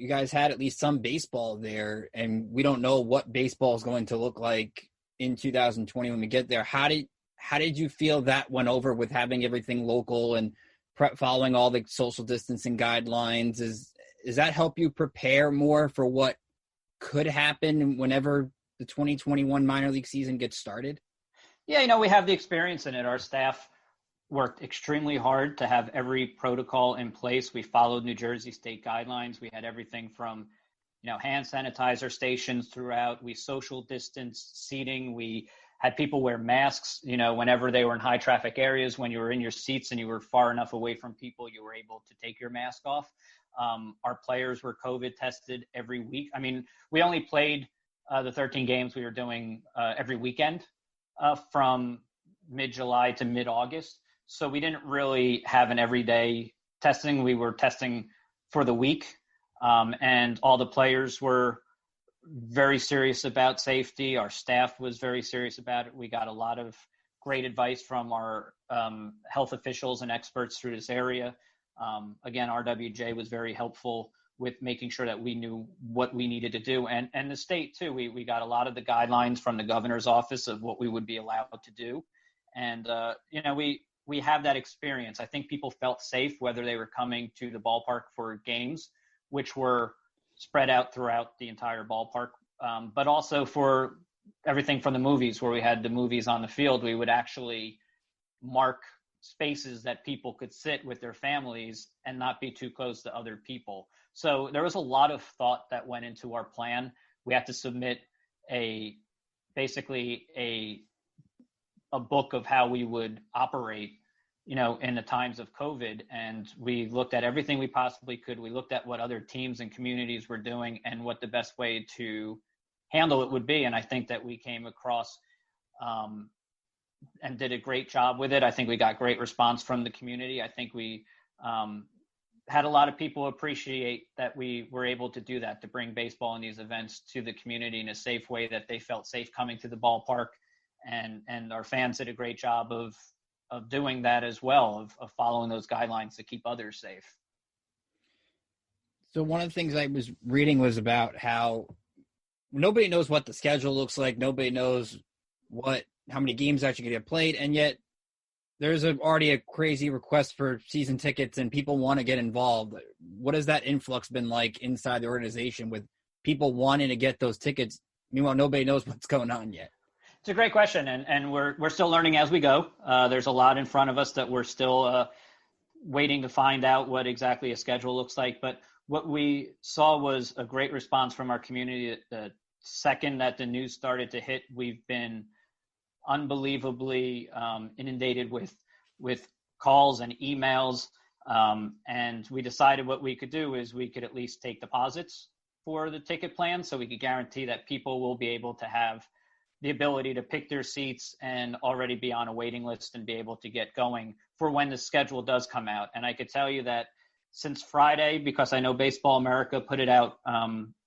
guys had at least some baseball there, and we don't know what baseball is going to look like in 2020 when we get there. How did you feel that went over with having everything local and following all the social distancing guidelines? Does that help you prepare more for what could happen whenever the 2021 minor league season gets started? Yeah, we have the experience in it. Our staff worked extremely hard to have every protocol in place. We followed New Jersey state guidelines. We had everything from, hand sanitizer stations throughout. We social distanced seating. We had people wear masks, whenever they were in high traffic areas. When you were in your seats and you were far enough away from people, you were able to take your mask off. Our players were COVID tested every week. I mean, we only played the 13 games we were doing every weekend from mid-July to mid-August. So we didn't really have an everyday testing. We were testing for the week. And all the players were very serious about safety. Our staff was very serious about it. We got a lot of great advice from our health officials and experts through this area. Again, RWJ was very helpful with making sure that we knew what we needed to do. And the state, too. We got a lot of the guidelines from the governor's office of what we would be allowed to do. And, we have that experience. I think people felt safe whether they were coming to the ballpark for games, which were spread out throughout the entire ballpark, but also for everything from the movies, where we had the movies on the field. We would actually mark spaces that people could sit with their families and not be too close to other people. So there was a lot of thought that went into our plan. We had to submit basically a book of how we would operate, in the times of COVID. And we looked at everything we possibly could. We looked at what other teams and communities were doing and what the best way to handle it would be. And I think that we came across and did a great job with it. I think we got great response from the community. I think we had a lot of people appreciate that we were able to do that, to bring baseball and these events to the community in a safe way, that they felt safe coming to the ballpark. And our fans did a great job of doing that as well, of following those guidelines to keep others safe. So one of the things I was reading was about how nobody knows what the schedule looks like. Nobody knows how many games actually going to get played. And yet there's already a crazy request for season tickets and people want to get involved. What has that influx been like inside the organization with people wanting to get those tickets? Meanwhile, nobody knows what's going on yet. It's a great question, and we're still learning as we go. There's a lot in front of us that we're still waiting to find out what exactly a schedule looks like. But what we saw was a great response from our community. The second that the news started to hit, we've been unbelievably inundated with calls and emails. And we decided what we could do is we could at least take deposits for the ticket plan, so we could guarantee that people will be able to have the ability to pick their seats and already be on a waiting list and be able to get going for when the schedule does come out. And I could tell you that since Friday, because I know Baseball America put it out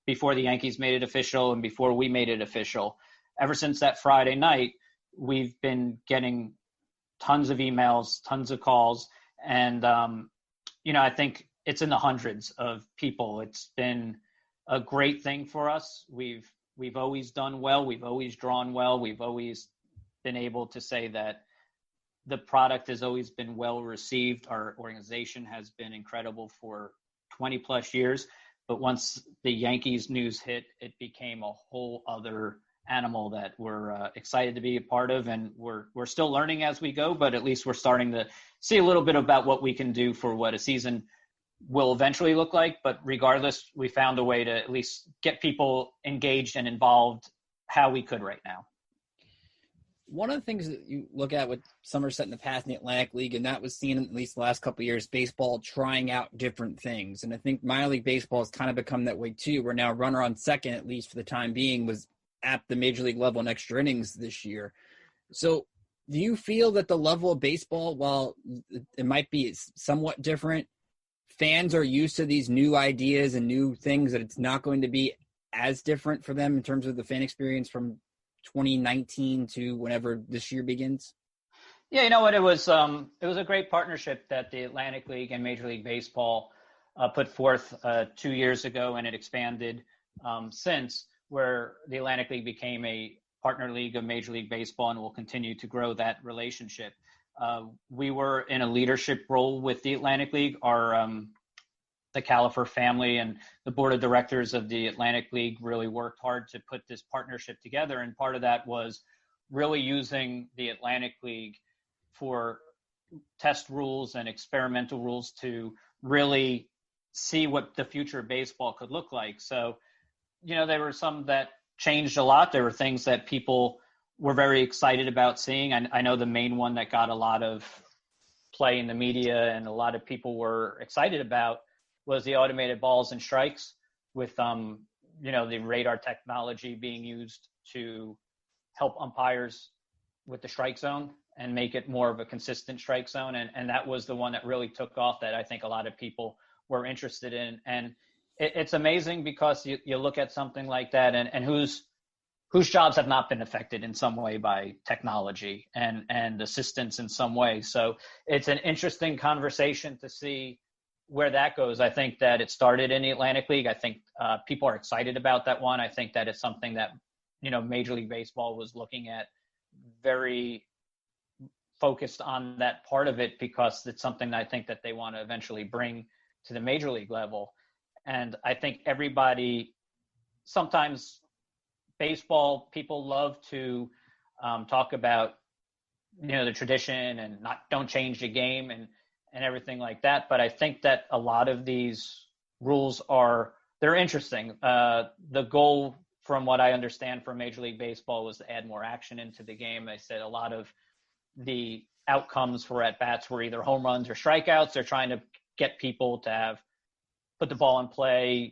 before the Yankees made it official and before we made it official, ever since that Friday night, we've been getting tons of emails, tons of calls. And, I think it's in the hundreds of people. It's been a great thing for us. We've always done well. We've always drawn well. We've always been able to say that the product has always been well received. Our organization has been incredible for 20 plus years. But once the Yankees news hit, it became a whole other animal that we're excited to be a part of. And we're still learning as we go, but at least we're starting to see a little bit about what we can do for what a season will eventually look like. But regardless, we found a way to at least get people engaged and involved how we could right now. One of the things that you look at with Somerset in the past in the Atlantic League, and that was seen in at least the last couple of years, baseball trying out different things. And I think minor league baseball has kind of become that way too, where now runner on second, at least for the time being, was at the major league level in extra innings this year. So do you feel that the level of baseball, while it might be somewhat different, fans are used to these new ideas and new things, that it's not going to be as different for them in terms of the fan experience from 2019 to whenever this year begins? Yeah, you know what? It was a great partnership that the Atlantic League and Major League Baseball put forth 2 years ago, and it expanded since, where the Atlantic League became a partner league of Major League Baseball and will continue to grow that relationship. We were in a leadership role with the Atlantic League. The Califer family and the board of directors of the Atlantic League really worked hard to put this partnership together. And part of that was really using the Atlantic League for test rules and experimental rules to really see what the future of baseball could look like. So, there were some that changed a lot. There were things that people were very excited about seeing. I know the main one that got a lot of play in the media and a lot of people were excited about was the automated balls and strikes, with the radar technology being used to help umpires with the strike zone and make it more of a consistent strike zone. And that was the one that really took off, that I think a lot of people were interested in. And it's amazing because you look at something like that and whose jobs have not been affected in some way by technology and assistance in some way. So it's an interesting conversation to see where that goes. I think that it started in the Atlantic League. I think people are excited about that one. I think that it's something that, Major League Baseball was looking at, very focused on that part of it, because it's something that I think that they want to eventually bring to the Major League level. And I think sometimes baseball people love to talk about the tradition and don't change the game and everything like that. But I think that a lot of these rules they're interesting. The goal, from what I understand from Major League Baseball, was to add more action into the game. They said a lot of the outcomes for at-bats were either home runs or strikeouts. They're trying to get people to put the ball in play,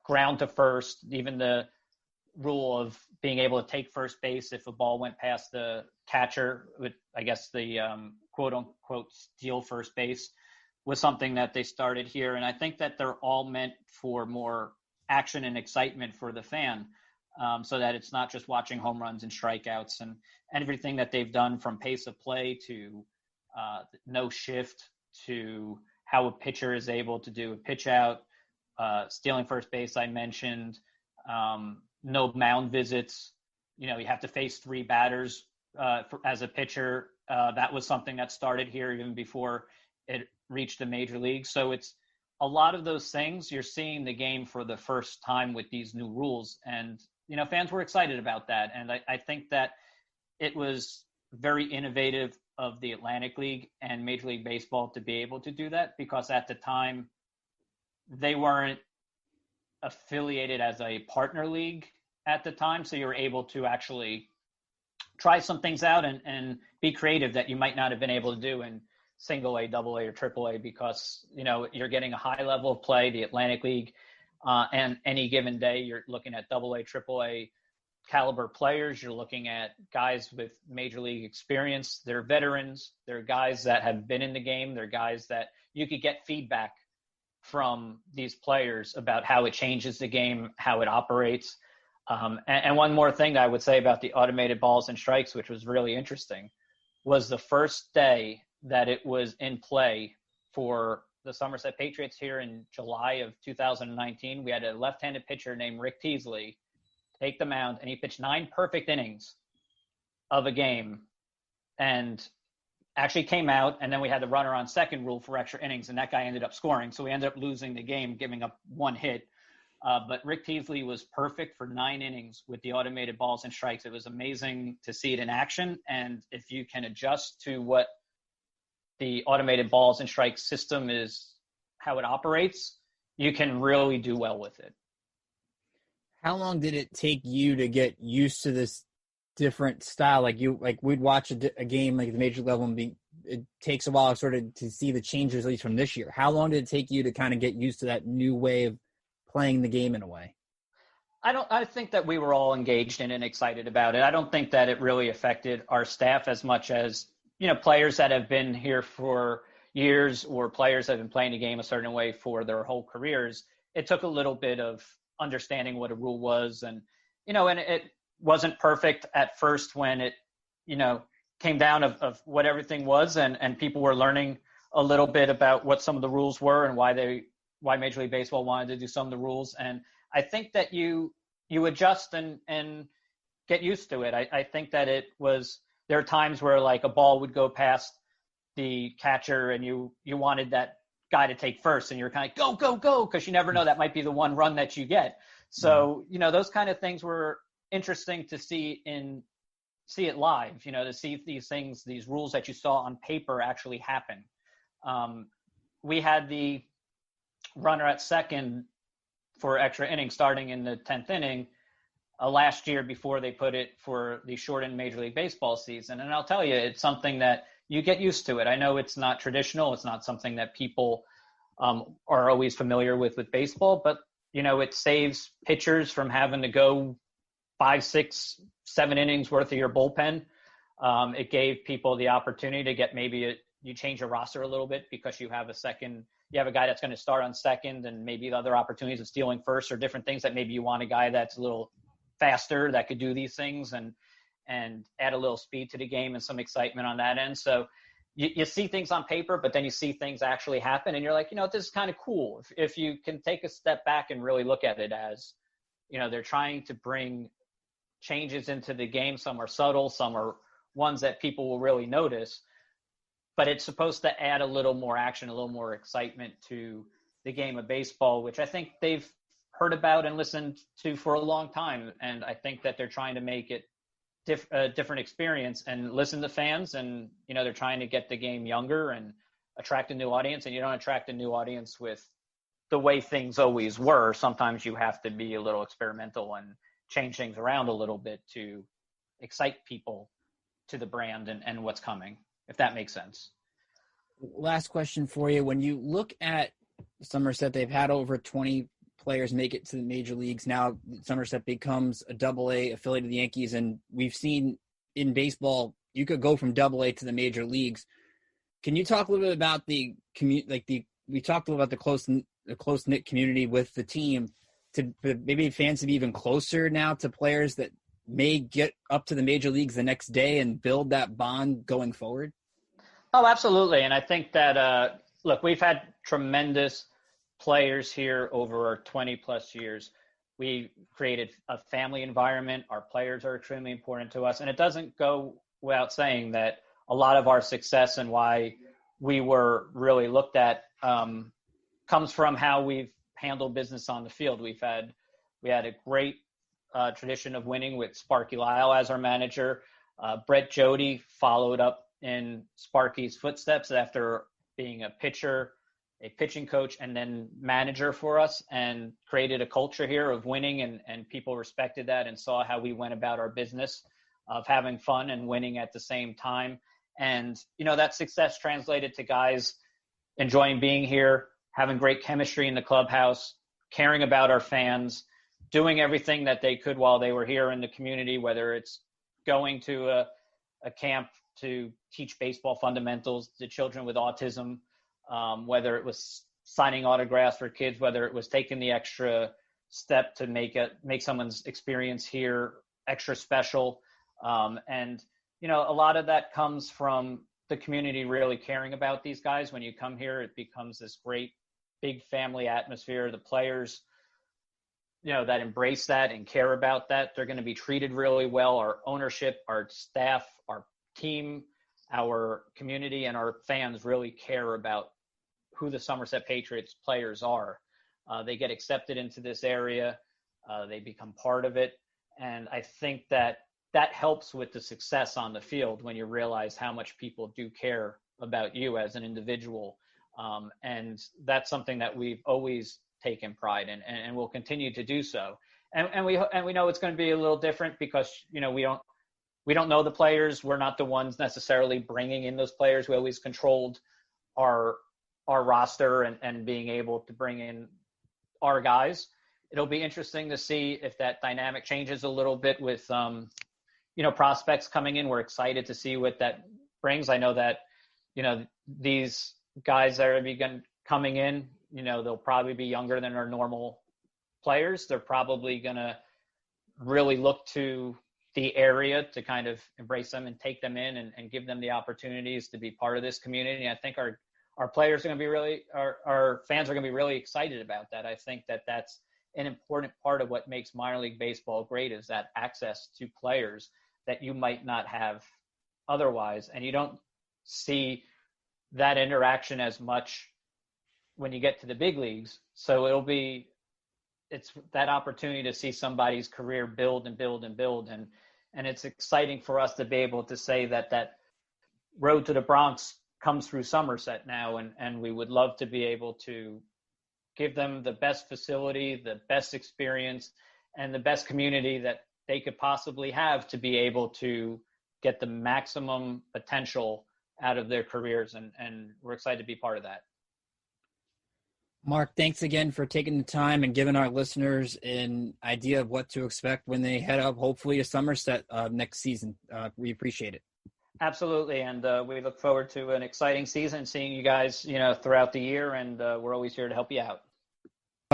ground to first, even the rule of being able to take first base if a ball went past the catcher with, I guess, the quote unquote steal first base was something that they started here. And I think that they're all meant for more action and excitement for the fan, so that it's not just watching home runs and strikeouts and everything that they've done, from pace of play to no shift to how a pitcher is able to do a pitch out, stealing first base I mentioned, no mound visits. You have to face 3 batters as a pitcher. That was something that started here even before it reached the major league. So it's a lot of those things. You're seeing the game for the first time with these new rules. And, fans were excited about that. And I think that it was very innovative of the Atlantic League and Major League Baseball to be able to do that, because at the time they weren't affiliated as a partner league at the time. So you were able to actually try some things out and be creative that you might not have been able to do in single A, double A, or triple A, because, you're getting a high level of play. The Atlantic League, and any given day, you're looking at double A, triple A caliber players. You're looking at guys with major league experience. They're veterans. They're guys that have been in the game. They're guys that you could get feedback from these players about how it changes the game, how it operates. And one more thing that I would say about the automated balls and strikes, which was really interesting, was the first day that it was in play for the Somerset Patriots here in July of 2019. We had a left-handed pitcher named Rick Teasley take the mound, and he pitched 9 perfect innings of a game and actually came out. And then we had the runner on second rule for extra innings, and that guy ended up scoring. So we ended up losing the game, giving up 1 hit. But Rick Teasley was perfect for 9 innings with the automated balls and strikes. It was amazing to see it in action. And if you can adjust to what the automated balls and strikes system is, how it operates, you can really do well with it. How long did it take you to get used to this different style? Like we'd watch a game like the major level, and it takes a while sort of to see the changes, at least from this year. How long did it take you to kind of get used to that new way of playing the game in a way? I think that we were all engaged in and excited about it. I don't think that it really affected our staff as much as, players that have been here for years, or players that have been playing the game a certain way for their whole careers. It took a little bit of understanding what a rule was, and it wasn't perfect at first when it came down of what everything was, and people were learning a little bit about what some of the rules were and why Major League Baseball wanted to do some of the rules. And I think that you adjust and get used to it. I think that there are times where like a ball would go past the catcher and you wanted that guy to take first, and you're kind of go, because you never know, that might be the one run that you get. So, those kind of things were interesting to see it live, to see these things, these rules that you saw on paper actually happen. We had the runner at second for extra innings starting in the 10th inning last year, before they put it for the shortened Major League Baseball season. And I'll tell you, it's something that you get used to it. I know it's not traditional. It's not something that people are always familiar with baseball, but, it saves pitchers from having to go 5, 6, 7 innings worth of your bullpen. It gave people the opportunity to get you change your roster a little bit, because you have a guy that's going to start on second, and maybe the other opportunities of stealing first, or different things that maybe you want a guy that's a little faster that could do these things and add a little speed to the game and some excitement on that end. So you see things on paper, but then you see things actually happen, and you're like, this is kind of cool. If you can take a step back and really look at it as, they're trying to bring changes into the game. Some are subtle, some are ones that people will really notice, but it's supposed to add a little more action, a little more excitement to the game of baseball, which I think they've heard about and listened to for a long time. And I think that they're trying to make it different experience, and listen to fans. And, they're trying to get the game younger and attract a new audience. And you don't attract a new audience with the way things always were. Sometimes you have to be a little experimental and change things around a little bit to excite people to the brand and what's coming, if that makes sense. Last question for you. When you look at Somerset, they've had over 20 players make it to the major leagues. Now Somerset becomes a AA affiliate of the Yankees, and we've seen in baseball you could go from AA to the major leagues. Can you talk a little bit about the community? We talked a little about the close-knit community with the team, to maybe fans to be even closer now to players that may get up to the major leagues the next day and build that bond going forward? Oh, absolutely. And I think that, look, we've had tremendous players here over our 20 plus years. We created a family environment. Our players are extremely important to us. And it doesn't go without saying that a lot of our success and why we were really looked at comes from how we've handled business on the field. We had a great tradition of winning with Sparky Lyle as our manager. Brett Jody followed up in Sparky's footsteps after being a pitcher, a pitching coach, and then manager for us, and created a culture here of winning, and people respected that and saw how we went about our business of having fun and winning at the same time. And, that success translated to guys enjoying being here, having great chemistry in the clubhouse, caring about our fans, doing everything that they could while they were here in the community, whether it's going to a camp to teach baseball fundamentals to children with autism, whether it was signing autographs for kids, whether it was taking the extra step to make someone's experience here extra special. And, a lot of that comes from the community really caring about these guys. When you come here, it becomes this great big family atmosphere. The players, that embrace that and care about that, they're going to be treated really well. Our ownership, our staff, our team, our community, and our fans really care about who the Somerset Patriots players are. They get accepted into this area. They become part of it. And I think that helps with the success on the field when you realize how much people do care about you as an individual. And that's something that we've always taken pride in, and we'll continue to do so. And we know it's going to be a little different because, we don't know the players. We're not the ones necessarily bringing in those players. We always controlled our roster and being able to bring in our guys. It'll be interesting to see if that dynamic changes a little bit with, prospects coming in. We're excited to see what that brings. I know that, these guys that are coming in, they'll probably be younger than our normal players. They're probably going to really look to the area to kind of embrace them and take them in and give them the opportunities to be part of this community. And I think our players are going to be our fans are going to be really excited about that. I think that that's an important part of what makes minor league baseball great, is that access to players that you might not have otherwise. And you don't see that interaction as much when you get to the big leagues. So it's that opportunity to see somebody's career build and build and build. And it's exciting for us to be able to say that road to the Bronx comes through Somerset now. And we would love to be able to give them the best facility, the best experience, and the best community that they could possibly have to be able to get the maximum potential out of their careers. And we're excited to be part of that. Mark, thanks again for taking the time and giving our listeners an idea of what to expect when they head up, hopefully, to Somerset next season. We appreciate it. Absolutely. And we look forward to an exciting season, seeing you guys, throughout the year. And we're always here to help you out.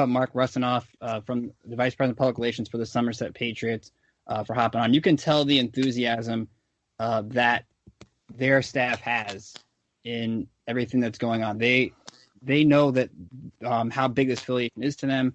Mark Russinoff from the Vice President of Public Relations for the Somerset Patriots for hopping on. You can tell the enthusiasm that their staff has in everything that's going on. They know that how big this affiliation is to them.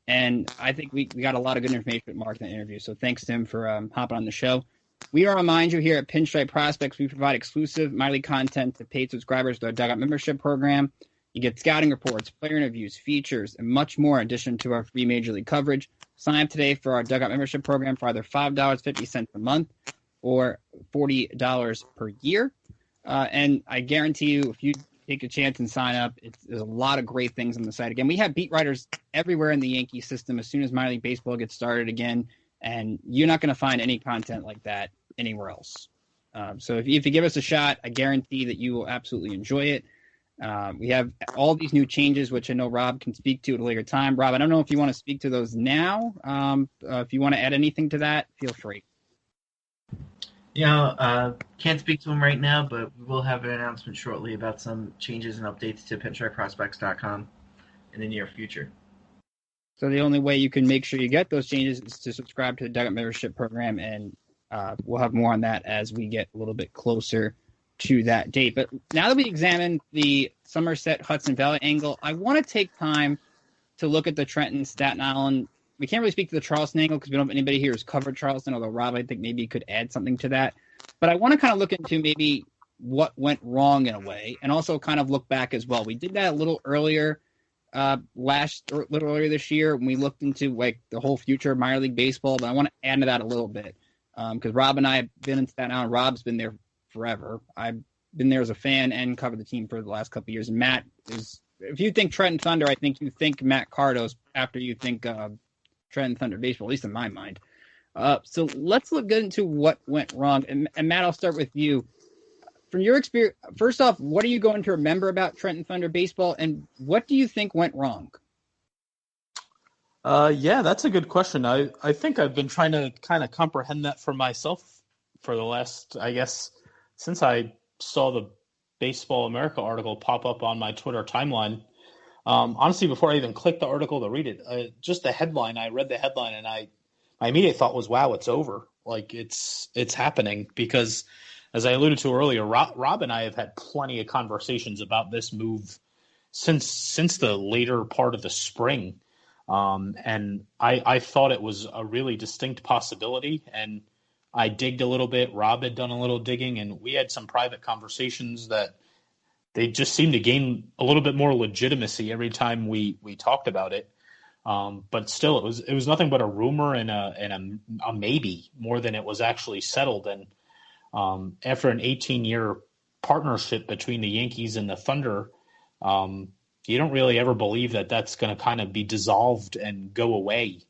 And I think we got a lot of good information with Mark in the interview. So thanks to him for hopping on the show. We are remind you here at Pinstripe Prospects, we provide exclusive minor league content to paid subscribers to our Dugout membership program. You get scouting reports, player interviews, features, and much more in addition to our free major league coverage. Sign up today for our Dugout membership program for either $5.50 a month or $40 per year. And I guarantee you, if you take a chance and sign up, there's a lot of great things on the site. Again, we have beat writers everywhere in the Yankee system as soon as minor league baseball gets started again, and you're not going to find any content like that anywhere else. So if you give us a shot, I guarantee that you will absolutely enjoy it. We have all these new changes, which I know Rob can speak to at a later time. Rob, I don't know if you want to speak to those now. If you want to add anything to that, feel free. Can't speak to them right now, but we will have an announcement shortly about some changes and updates to pinstripeprospects.com in the near future. So the only way you can make sure you get those changes is to subscribe to the Dugout Membership Program, and we'll have more on that as we get a little bit closer to that date. But now that we examined the Somerset-Hudson Valley angle, I want to take time to look at the Trenton-Staten Island. We can't really speak to the Charleston angle because we don't have anybody here who's covered Charleston, although Rob, I think maybe could add something to that. But I want to kind of look into maybe what went wrong in a way, and also kind of look back as well. We did that a little earlier little earlier this year when we looked into like the whole future of minor league baseball, but I want to add to that a little bit because Rob and I have been in Staten Island. Rob's been there forever. I've been there as a fan and covered the team for the last couple of years. And Matt is, if you think Trenton Thunder, I think you think Matt Cardos after you think Trenton Thunder baseball, at least in my mind. So let's get into what went wrong. And Matt, I'll start with you. From your experience, first off, what are you going to remember about Trenton Thunder baseball, and what do you think went wrong? Yeah, that's a good question. I think I've been trying to kind of comprehend that for myself for the last, I guess, since I saw the Baseball America article pop up on my Twitter timeline. Honestly, before I even clicked the article to read it, just the headline, I read the headline, and my immediate thought was, wow, it's over. Like, it's happening, because as I alluded to earlier, Rob and I have had plenty of conversations about this move since the later part of the spring. And I thought it was a really distinct possibility, and I digged a little bit. Rob had done a little digging, and we had some private conversations that they just seemed to gain a little bit more legitimacy every time we talked about it. But still, it was nothing but a rumor and a maybe more than it was actually settled. And after an 18-year partnership between the Yankees and the Thunder, you don't really ever believe that that's going to kind of be dissolved and go away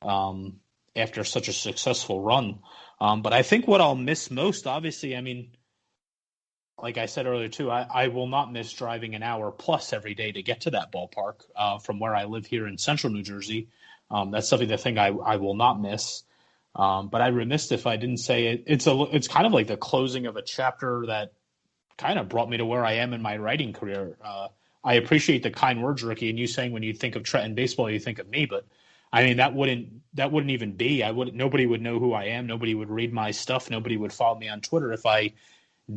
after such a successful run. But I think what I'll miss most, obviously, I mean, like I said earlier too, I will not miss driving an hour plus every day to get to that ballpark from where I live here in central New Jersey. That's something I will not miss. But I'd remiss if I didn't say it. It's kind of like the closing of a chapter that kind of brought me to where I am in my writing career. I appreciate the kind words, Ricky, and you saying when you think of Trenton baseball, you think of me. But I mean, that wouldn't even be. Nobody would know who I am. Nobody would read my stuff. Nobody would follow me on Twitter if I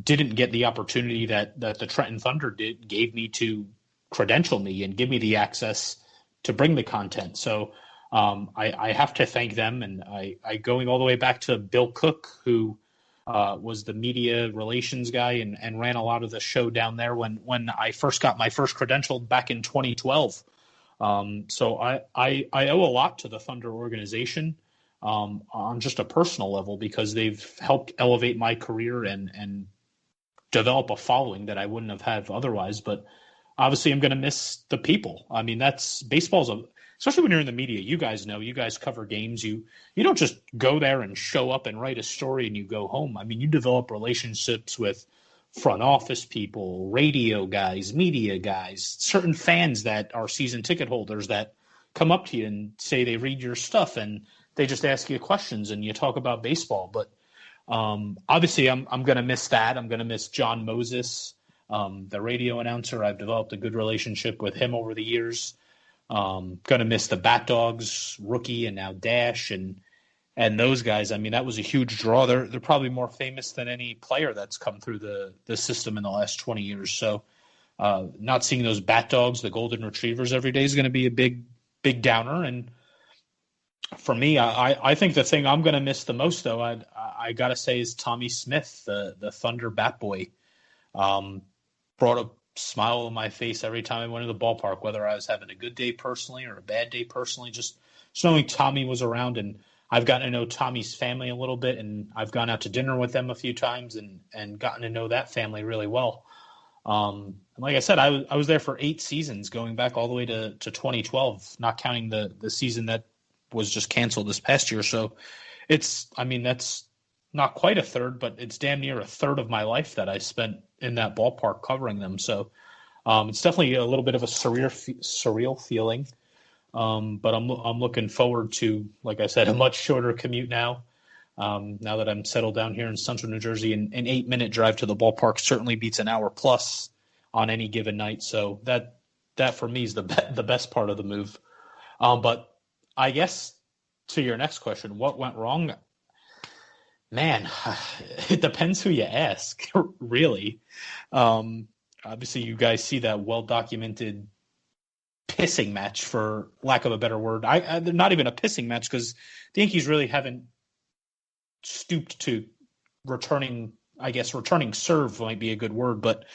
didn't get the opportunity that the Trenton Thunder gave me to credential me and give me the access to bring the content. So I have to thank them, and I going all the way back to Bill Cook, who was the media relations guy and ran a lot of the show down there when I first got my first credential back in 2012. So I owe a lot to the Thunder organization on just a personal level, because they've helped elevate my career and develop a following that I wouldn't have had otherwise. But obviously I'm going to miss the people. I mean, baseball's especially when you're in the media, you guys know, you guys cover games. You don't just go there and show up and write a story and you go home. I mean, you develop relationships with front office people, radio guys, media guys, certain fans that are season ticket holders that come up to you and say they read your stuff and they just ask you questions and you talk about baseball. But obviously I'm going to miss that. I'm going to miss John Moses, the radio announcer. I've developed a good relationship with him over the years. Going to miss the Bat Dogs, Rookie, and now Dash, and those guys. I mean, that was a huge draw. They're probably more famous than any player that's come through the system in the last 20 years. So not seeing those Bat Dogs, the Golden Retrievers, every day is going to be a big downer. And for me, I think the thing I'm going to miss the most, though, I got to say, is Tommy Smith, the Thunder Bat Boy. Brought a smile on my face every time I went to the ballpark, whether I was having a good day personally or a bad day personally. Just knowing Tommy was around, and I've gotten to know Tommy's family a little bit, and I've gone out to dinner with them a few times and gotten to know that family really well. Like I said, I was there for 8 seasons, going back all the way to 2012, not counting the season that was just canceled this past year. So that's not quite a third, but it's damn near a third of my life that I spent in that ballpark covering them. So it's definitely a little bit of a surreal feeling. But I'm looking forward to, like I said, a much shorter commute now. Now that I'm settled down here in central New Jersey, an 8-minute drive to the ballpark certainly beats an hour plus on any given night. So that for me is the best part of the move. But I guess to your next question, what went wrong? Man, it depends who you ask, really. Obviously, you guys see that well-documented pissing match, for lack of a better word. They're not even a pissing match, because the Yankees really haven't stooped to returning serve might be a good word, but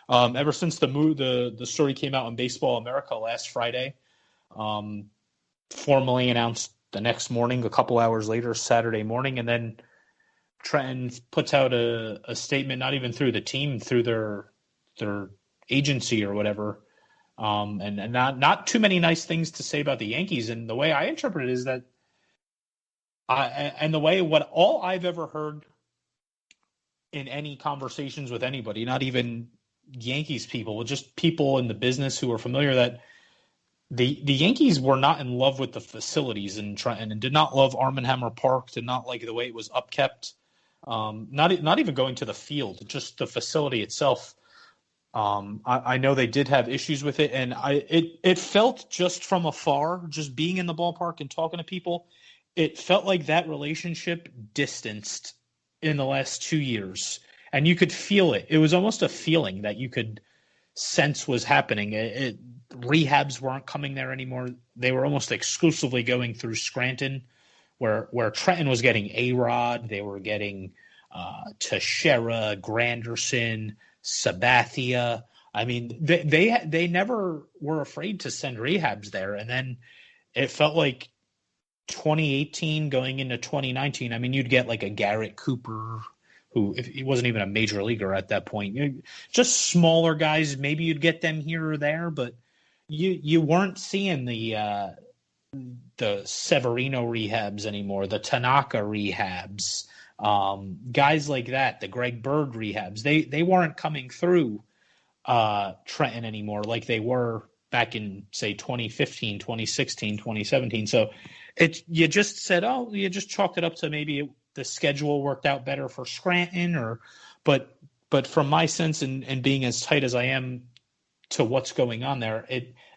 ever since the story came out in Baseball America last Friday, formally announced the next morning, a couple hours later, Saturday morning, and then Trenton puts out a statement, not even through the team, through their agency or whatever, and not too many nice things to say about the Yankees. And the way I interpret it is that, all I've ever heard in any conversations with anybody, not even Yankees people, just people in the business who are familiar, that the Yankees were not in love with the facilities in Trenton and did not love Arm & Hammer Park, did not like the way it was upkept. Not even going to the field, just the facility itself. I know they did have issues with it, and it felt, just from afar, just being in the ballpark and talking to people, it felt like that relationship distanced in the last 2 years, and you could feel it. It was almost a feeling that you could sense was happening. Rehabs weren't coming there anymore. They were almost exclusively going through Scranton, where Trenton was getting A-Rod. They were getting Teixeira, Granderson, Sabathia. I mean, they never were afraid to send rehabs there. And then it felt like 2018 going into 2019, I mean, you'd get like a Garrett Cooper, who, if he wasn't even a major leaguer at that point, just smaller guys. Maybe you'd get them here or there, but you weren't seeing the Severino rehabs anymore, the Tanaka rehabs, guys like that, the Greg Bird rehabs. They weren't coming through Trenton anymore like they were back in, say, 2015, 2016, 2017. So you just said, you just chalked it up to maybe the schedule worked out better for Scranton, but from my sense and being as tight as I am to what's going on there,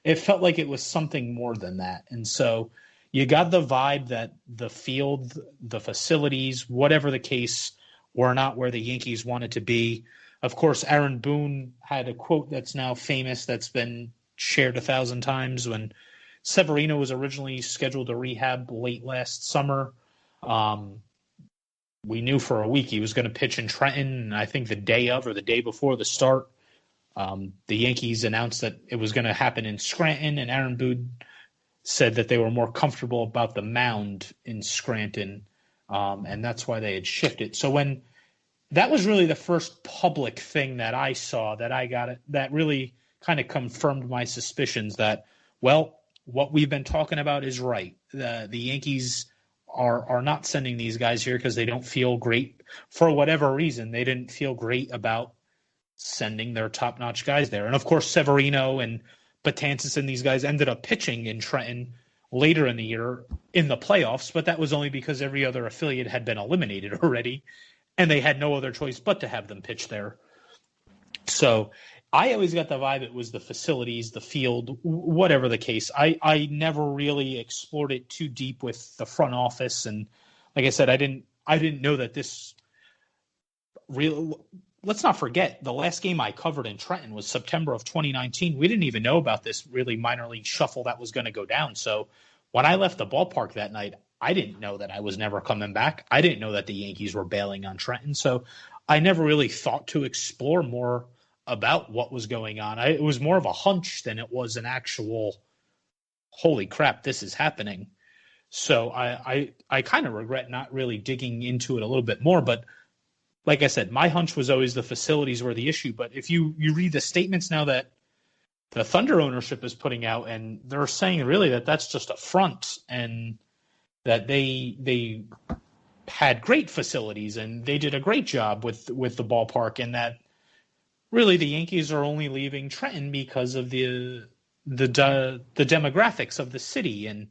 it felt like it was something more than that. And so you got the vibe that the field, the facilities, whatever the case, were not where the Yankees wanted to be. Of course, Aaron Boone had a quote that's now famous, that's been shared 1,000 times, when Severino was originally scheduled to rehab late last summer. We knew for a week he was going to pitch in Trenton, and I think the day of or the day before the start, the Yankees announced that it was going to happen in Scranton, and Aaron Boone said that they were more comfortable about the mound in Scranton, and that's why they had shifted. So when that was really the first public thing that I saw, that I got it, that really kind of confirmed my suspicions that, well, what we've been talking about is right. The Yankees are not sending these guys here because they don't feel great. For whatever reason, they didn't feel great about sending their top-notch guys there. And, of course, Severino and Betances and these guys ended up pitching in Trenton later in the year in the playoffs, but that was only because every other affiliate had been eliminated already, and they had no other choice but to have them pitch there. So I always got the vibe it was the facilities, the field, whatever the case. I never really explored it too deep with the front office, and like I said, I didn't know that this real. Let's not forget, the last game I covered in Trenton was September of 2019. We didn't even know about this really minor league shuffle that was going to go down. So when I left the ballpark that night, I didn't know that I was never coming back. I didn't know that the Yankees were bailing on Trenton. So I never really thought to explore more about what was going on. It was more of a hunch than it was an actual, holy crap, this is happening. So I kind of regret not really digging into it a little bit more. But like I said, my hunch was always the facilities were the issue. But if you read the statements now that the Thunder ownership is putting out, and they're saying really that that's just a front, and that they had great facilities and they did a great job with the ballpark, and that really the Yankees are only leaving Trenton because of the demographics of the city, and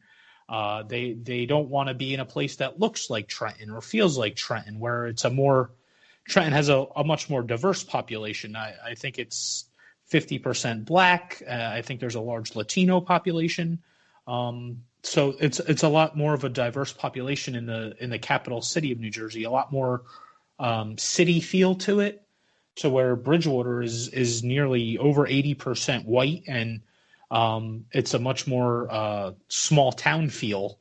they don't want to be in a place that looks like Trenton or feels like Trenton, where it's Trenton has a much more diverse population. I think it's 50% Black. I think there's a large Latino population. So it's a lot more of a diverse population in the capital city of New Jersey, a lot more city feel to it, to where Bridgewater is nearly over 80% white, and it's a much more small town feel.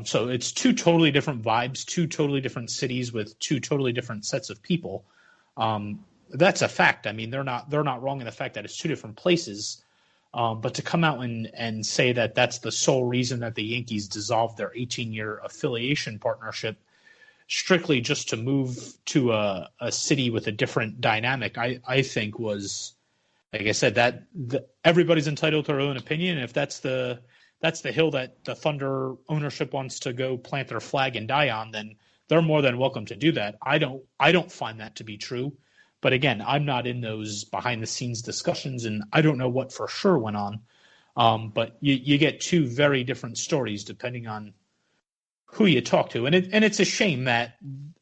So it's two totally different vibes, two totally different cities with two totally different sets of people. That's a fact. I mean, they're not wrong in the fact that it's two different places. But to come out and say that that's the sole reason that the Yankees dissolved their 18-year affiliation partnership strictly just to move to a city with a different dynamic, I think was, like I said, that everybody's entitled to their own opinion. If that's the hill that the Thunder ownership wants to go plant their flag and die on, then they're more than welcome to do that. I don't find that to be true. But again, I'm not in those behind-the-scenes discussions, and I don't know what for sure went on. But you get two very different stories depending on who you talk to. And it's a shame that,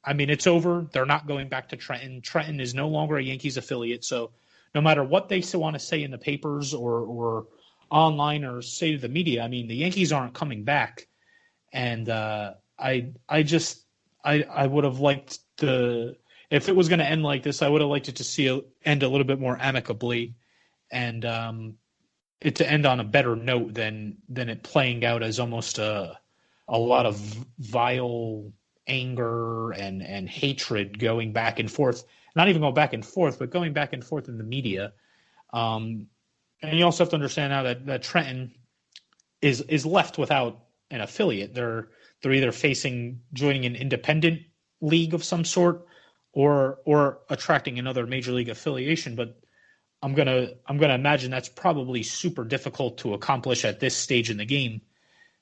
I mean, it's over. They're not going back to Trenton. Trenton is no longer a Yankees affiliate. So no matter what they want to say in the papers or online or say to the media, I mean, the Yankees aren't coming back. And I would have liked if it was going to end like this, I would have liked it to see it end a little bit more amicably, and it to end on a better note than it playing out as almost a lot of vile anger and hatred going back and forth. Not even going back and forth, but going back and forth in the media. And you also have to understand now that Trenton is left without an affiliate. They're either facing joining an independent league of some sort, or attracting another major league affiliation, but I'm gonna imagine that's probably super difficult to accomplish at this stage in the game,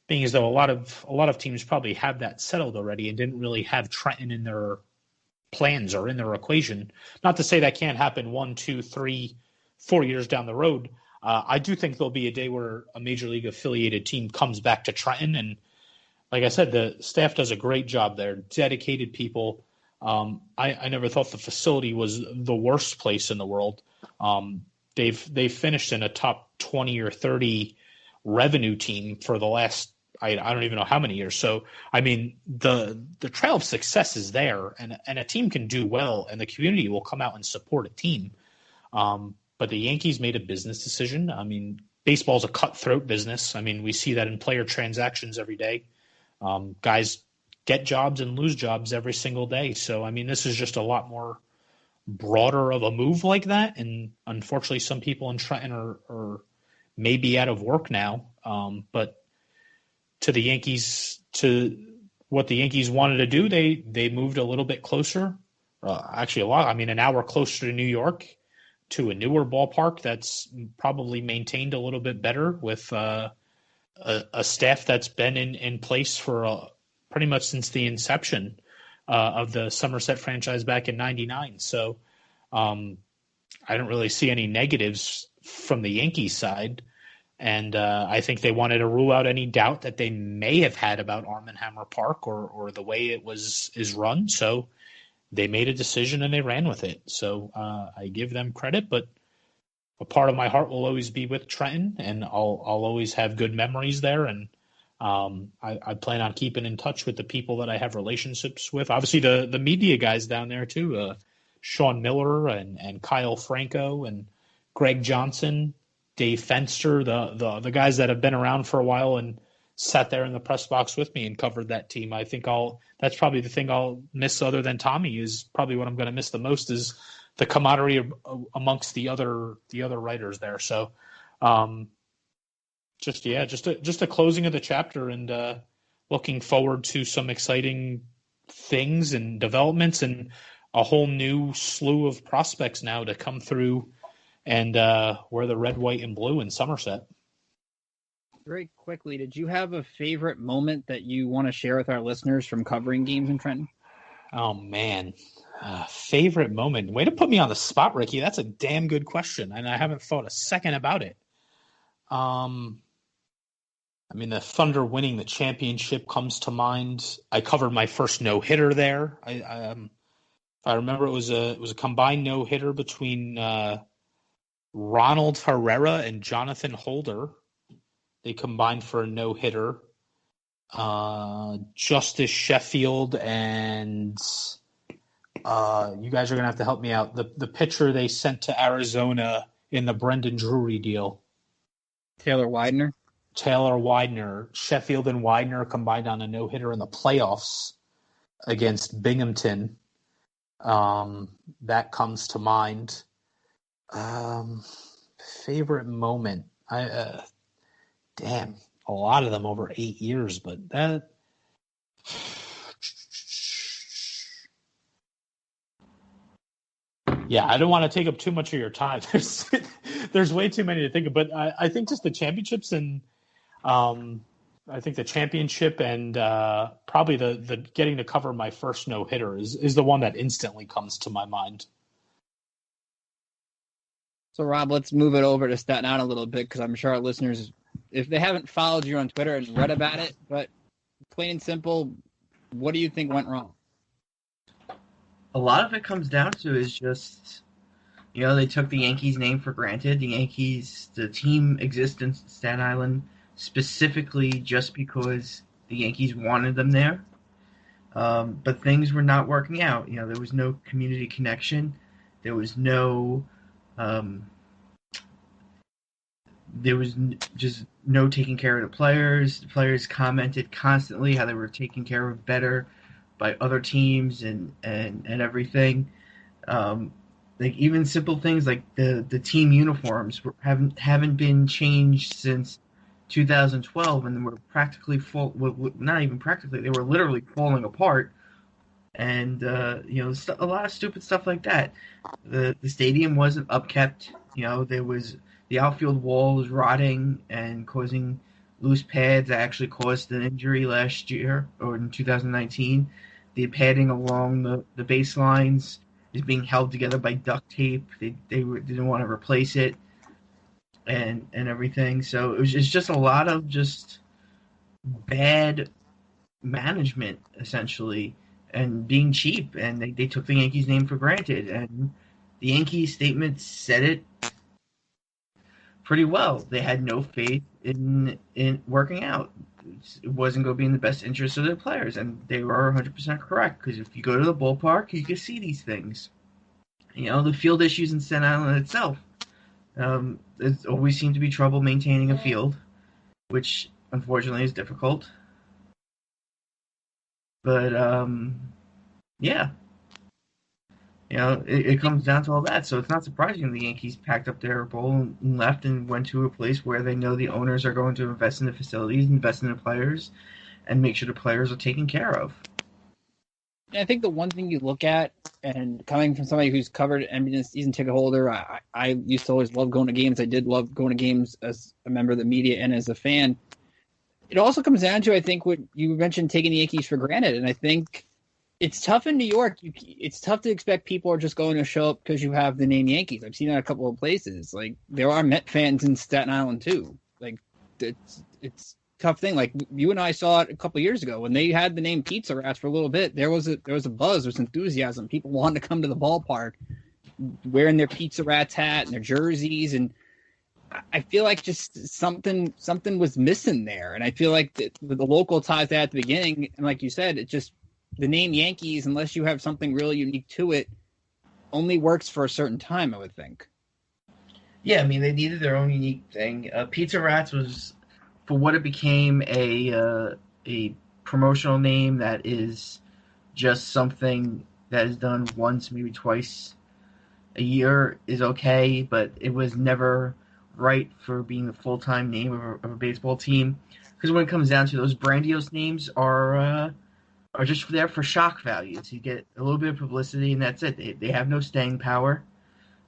being as though a lot of teams probably have that settled already and didn't really have Trenton in their plans or in their equation. Not to say that can't happen 1, 2, 3, 4 years down the road. I do think there'll be a day where a major league affiliated team comes back to Trenton, and like I said, the staff does a great job there, dedicated people. I never thought the facility was the worst place in the world. They've finished in a top 20 or 30 revenue team for the last, I don't even know how many years. So, I mean, the trail of success is there, and a team can do well, and the community will come out and support a team. But the Yankees made a business decision. I mean, baseball's a cutthroat business. I mean, we see that in player transactions every day. Guys get jobs and lose jobs every single day. So, I mean, this is just a lot more broader of a move like that. And unfortunately, some people in Trenton are maybe out of work now. But to the Yankees, to what the Yankees wanted to do, they moved a little bit closer. Actually, a lot. I mean, an hour closer to New York, to a newer ballpark that's probably maintained a little bit better with a staff that's been in place for pretty much since the inception of the Somerset franchise back in '99. So I don't really see any negatives from the Yankees side. And I think they wanted to rule out any doubt that they may have had about Arm & Hammer Park or the way it is run. So they made a decision and they ran with it. So I give them credit, but a part of my heart will always be with Trenton, and I'll always have good memories there. And I plan on keeping in touch with the people that I have relationships with. Obviously, the media guys down there too, Sean Miller and Kyle Franco and Greg Johnson, Dave Fenster, the guys that have been around for a while and sat there in the press box with me and covered that team. I think that's probably the thing I'll miss, other than Tommy, is probably what I'm going to miss the most is the camaraderie amongst the other writers there. So just a closing of the chapter, and looking forward to some exciting things and developments and a whole new slew of prospects now to come through and wear the red, white, and blue in Somerset. Very quickly, did you have a favorite moment that you want to share with our listeners from covering games in Trenton? Oh, man. Favorite moment. Way to put me on the spot, Ricky. That's a damn good question, and I haven't thought a second about it. The Thunder winning the championship comes to mind. I covered my first no-hitter there. If I remember, it was a combined no-hitter between Ronald Herrera and Jonathan Holder. They combined for a no-hitter. Justice Sheffield and you guys are going to have to help me out. The pitcher they sent to Arizona in the Brendan Drury deal. Taylor Widener. Sheffield and Widener combined on a no-hitter in the playoffs against Binghamton. That comes to mind. Favorite moment. Damn, a lot of them over 8 years, but that. Yeah, I don't want to take up too much of your time. There's way too many to think of, but I think just the championships and I think the championship and probably the getting to cover my first no-hitter is the one that instantly comes to my mind. So, Rob, let's move it over to Staten Island a little bit because I'm sure our listeners, if they haven't followed you on Twitter and read about it, but plain and simple, what do you think went wrong? A lot of it comes down to is just, they took the Yankees name for granted. The team exists in Staten Island specifically just because the Yankees wanted them there. But things were not working out. There was no community connection. There was just no taking care of the players. The players commented constantly how they were taken care of better by other teams and everything. Like even simple things like the team uniforms haven't been changed since 2012, and were practically not even practically, they were literally falling apart. And a lot of stupid stuff like that. The stadium wasn't upkept. There was the outfield wall was rotting and causing loose pads that actually caused an injury last year or in 2019. The padding along the baselines is being held together by duct tape. They didn't want to replace it and everything. So it's just a lot of just bad management essentially and being cheap. And they took the Yankees name for granted. And the Yankees statement said it pretty well. They had no faith in working out. It wasn't going to be in the best interest of their players, and they were 100% correct, because if you go to the ballpark, you can see these things. The field issues in Staten Island itself. There's always seemed to be trouble maintaining a field, which unfortunately is difficult. But, yeah. It comes down to all that. So it's not surprising the Yankees packed up their bowl and left and went to a place where they know the owners are going to invest in the facilities, invest in the players, and make sure the players are taken care of. I think the one thing you look at, and coming from somebody who's covered and been a season ticket holder, I used to always love going to games. I did love going to games as a member of the media and as a fan. It also comes down to, I think, what you mentioned, taking the Yankees for granted. And I think it's tough in New York. It's tough to expect people are just going to show up because you have the name Yankees. I've seen that a couple of places. Like, there are Met fans in Staten Island too. Like, it's a tough thing. Like, you and I saw it a couple of years ago when they had the name Pizza Rats for a little bit. There was a buzz, there was enthusiasm. People wanted to come to the ballpark, wearing their Pizza Rats hat and their jerseys, and I feel like just something was missing there. And I feel like the local ties at the beginning, and like you said, it just, the name Yankees, unless you have something really unique to it, only works for a certain time, I would think. Yeah, I mean, they needed their own unique thing. Pizza Rats was, for what it became, a promotional name that is just something that is done once, maybe twice a year is okay, but it was never right for being the full-time name of a baseball team. because when it comes down to those grandiose names are just there for shock value. So you get a little bit of publicity, and that's it. They have no staying power.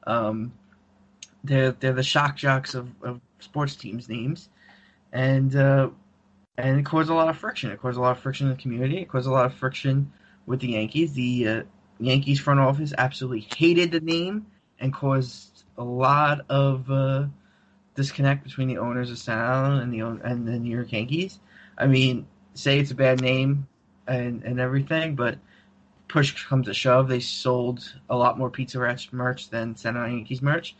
They're the shock jocks of sports teams' names, and it caused a lot of friction. It caused a lot of friction in the community. It caused a lot of friction with the Yankees. The Yankees front office absolutely hated the name and caused a lot of disconnect between the owners of Staten Island and the New York Yankees. I mean, say it's a bad name and everything, but push comes to shove, they sold a lot more Pizza Rats merch than Staten Island Yankees merch.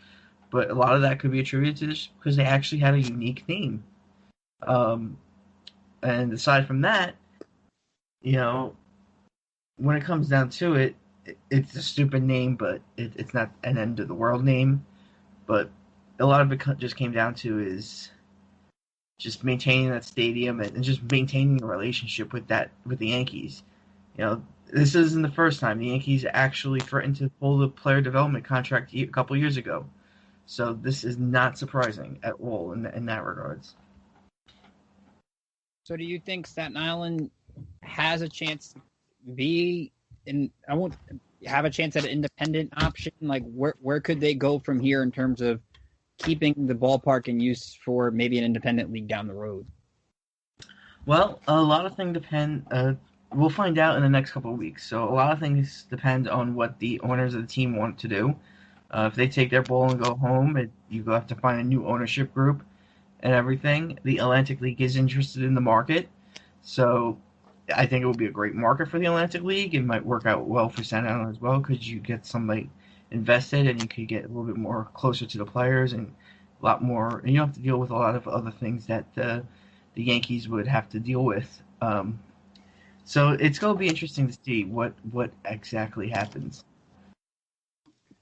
But a lot of that could be attributed to just because they actually had a unique name. And aside from that, when it comes down to it, it's a stupid name, but it's not an end of the world name. But a lot of it just came down to is just maintaining that stadium and just maintaining a relationship with the Yankees. This isn't the first time the Yankees actually threatened to pull the player development contract a couple years ago. So this is not surprising at all in that regards. So do you think Staten Island has a chance to be I won't have a chance at an independent option? Like where could they go from here in terms of keeping the ballpark in use for maybe an independent league down the road? Well, a lot of things depend. We'll find out in the next couple of weeks. So a lot of things depend on what the owners of the team want to do. If they take their ball and go home, you have to find a new ownership group and everything. The Atlantic League is interested in the market, so I think it will be a great market for the Atlantic League. It might work out well for Staten Island as well because you get somebody invested and you could get a little bit more closer to the players and a lot more. And you don't have to deal with a lot of other things that the Yankees would have to deal with. So it's going to be interesting to see what exactly happens.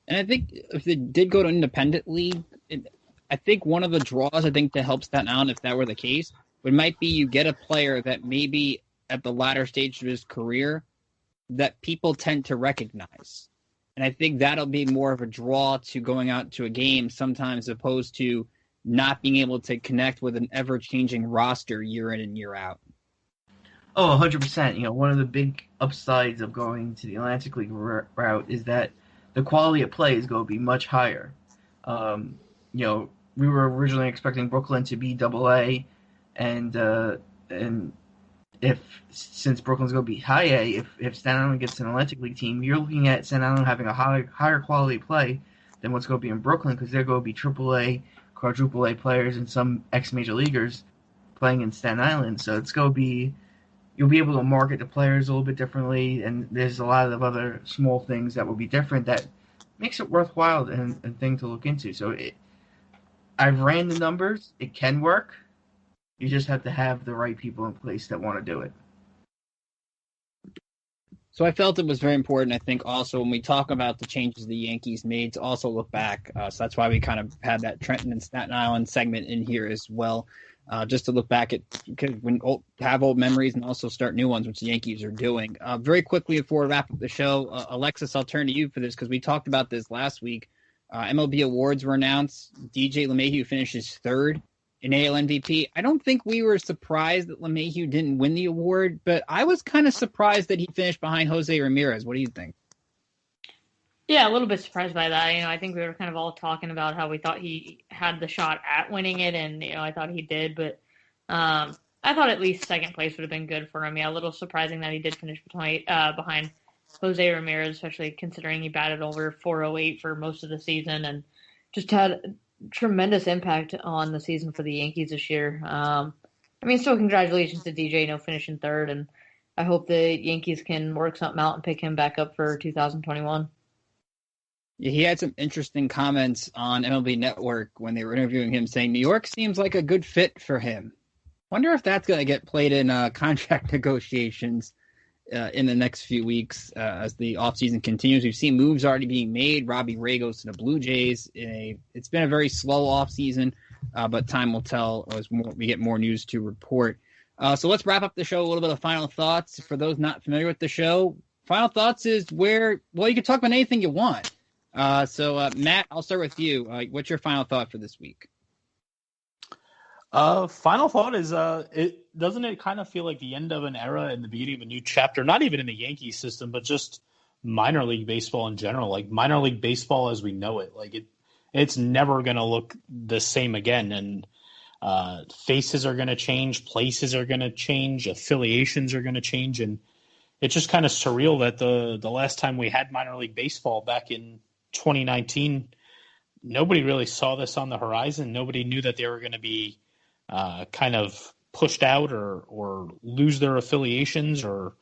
And I think if they did go to independent league, I think one of the draws to help Staten Island, if that were the case, might be you get a player that maybe at the latter stage of his career that people tend to recognize. And I think that'll be more of a draw to going out to a game sometimes, as opposed to not being able to connect with an ever-changing roster year in and year out. Oh, 100%. One of the big upsides of going to the Atlantic League route is that the quality of play is going to be much higher. We were originally expecting Brooklyn to be AA, and since Brooklyn's going to be high A, if Staten Island gets an Atlantic League team, you're looking at Staten Island having a higher quality play than what's going to be in Brooklyn because they're going to be AAA, quadruple A players and some ex-major leaguers playing in Staten Island. So it's going to be you'll be able to market the players a little bit differently, and there's a lot of other small things that will be different that makes it worthwhile and thing to look into. So I've ran the numbers. It can work. You just have to have the right people in place that want to do it. So I felt it was very important, I think, also when we talk about the changes the Yankees made to also look back. So that's why we kind of had that Trenton and Staten Island segment in here as well, just to look back at have old memories and also start new ones, which the Yankees are doing. Very quickly before we wrap up the show, Alexis, I'll turn to you for this because we talked about this last week. MLB awards were announced. DJ LeMahieu finishes third in AL MVP. I don't think we were surprised that LeMahieu didn't win the award, but I was kind of surprised that he finished behind Jose Ramirez. What do you think? Yeah, a little bit surprised by that. I think we were kind of all talking about how we thought he had the shot at winning it, and I thought he did, but I thought at least second place would have been good for him. Yeah, a little surprising that he did finish behind Jose Ramirez, especially considering he batted over 408 for most of the season and just had tremendous impact on the season for the Yankees this year. So congratulations to DJ, finishing third, and I hope the Yankees can work something out and pick him back up for 2021. Yeah, he had some interesting comments on MLB Network when they were interviewing him, saying New York seems like a good fit for him. Wonder if that's going to get played in contract negotiations in the next few weeks as the offseason continues. We've seen moves already being made. Robbie Ray goes to the Blue Jays. It's been a very slow offseason, but time will tell as we get more news to report. So let's wrap up the show. A little bit of final thoughts. For those not familiar with the show, final thoughts is you can talk about anything you want. So Matt, I'll start with you. What's your final thought for this week? Final thought is, it doesn't it kind of feel like the end of an era and the beginning of a new chapter, not even in the Yankees system, but just minor league baseball in general, like minor league baseball as we know it. Like it's never going to look the same again. And faces are going to change, places are going to change, affiliations are going to change. And it's just kind of surreal that the last time we had minor league baseball back in 2019, nobody really saw this on the horizon. Nobody knew that they were going to be kind of pushed out or lose their affiliations or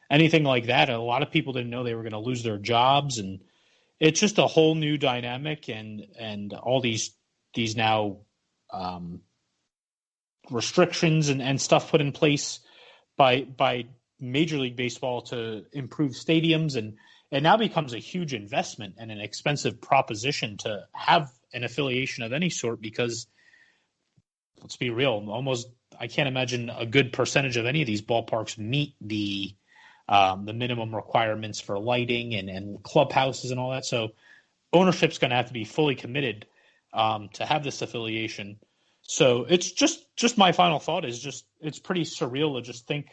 anything like that. A lot of people didn't know they were going to lose their jobs, and it's just a whole new dynamic and all these now restrictions and stuff put in place by Major League Baseball to improve stadiums, and it now becomes a huge investment and an expensive proposition to have an affiliation of any sort because, let's be real, I can't imagine a good percentage of any of these ballparks meet the minimum requirements for lighting and clubhouses and all that. So ownership's going to have to be fully committed to have this affiliation. So it's just my final thought is just it's pretty surreal to just think,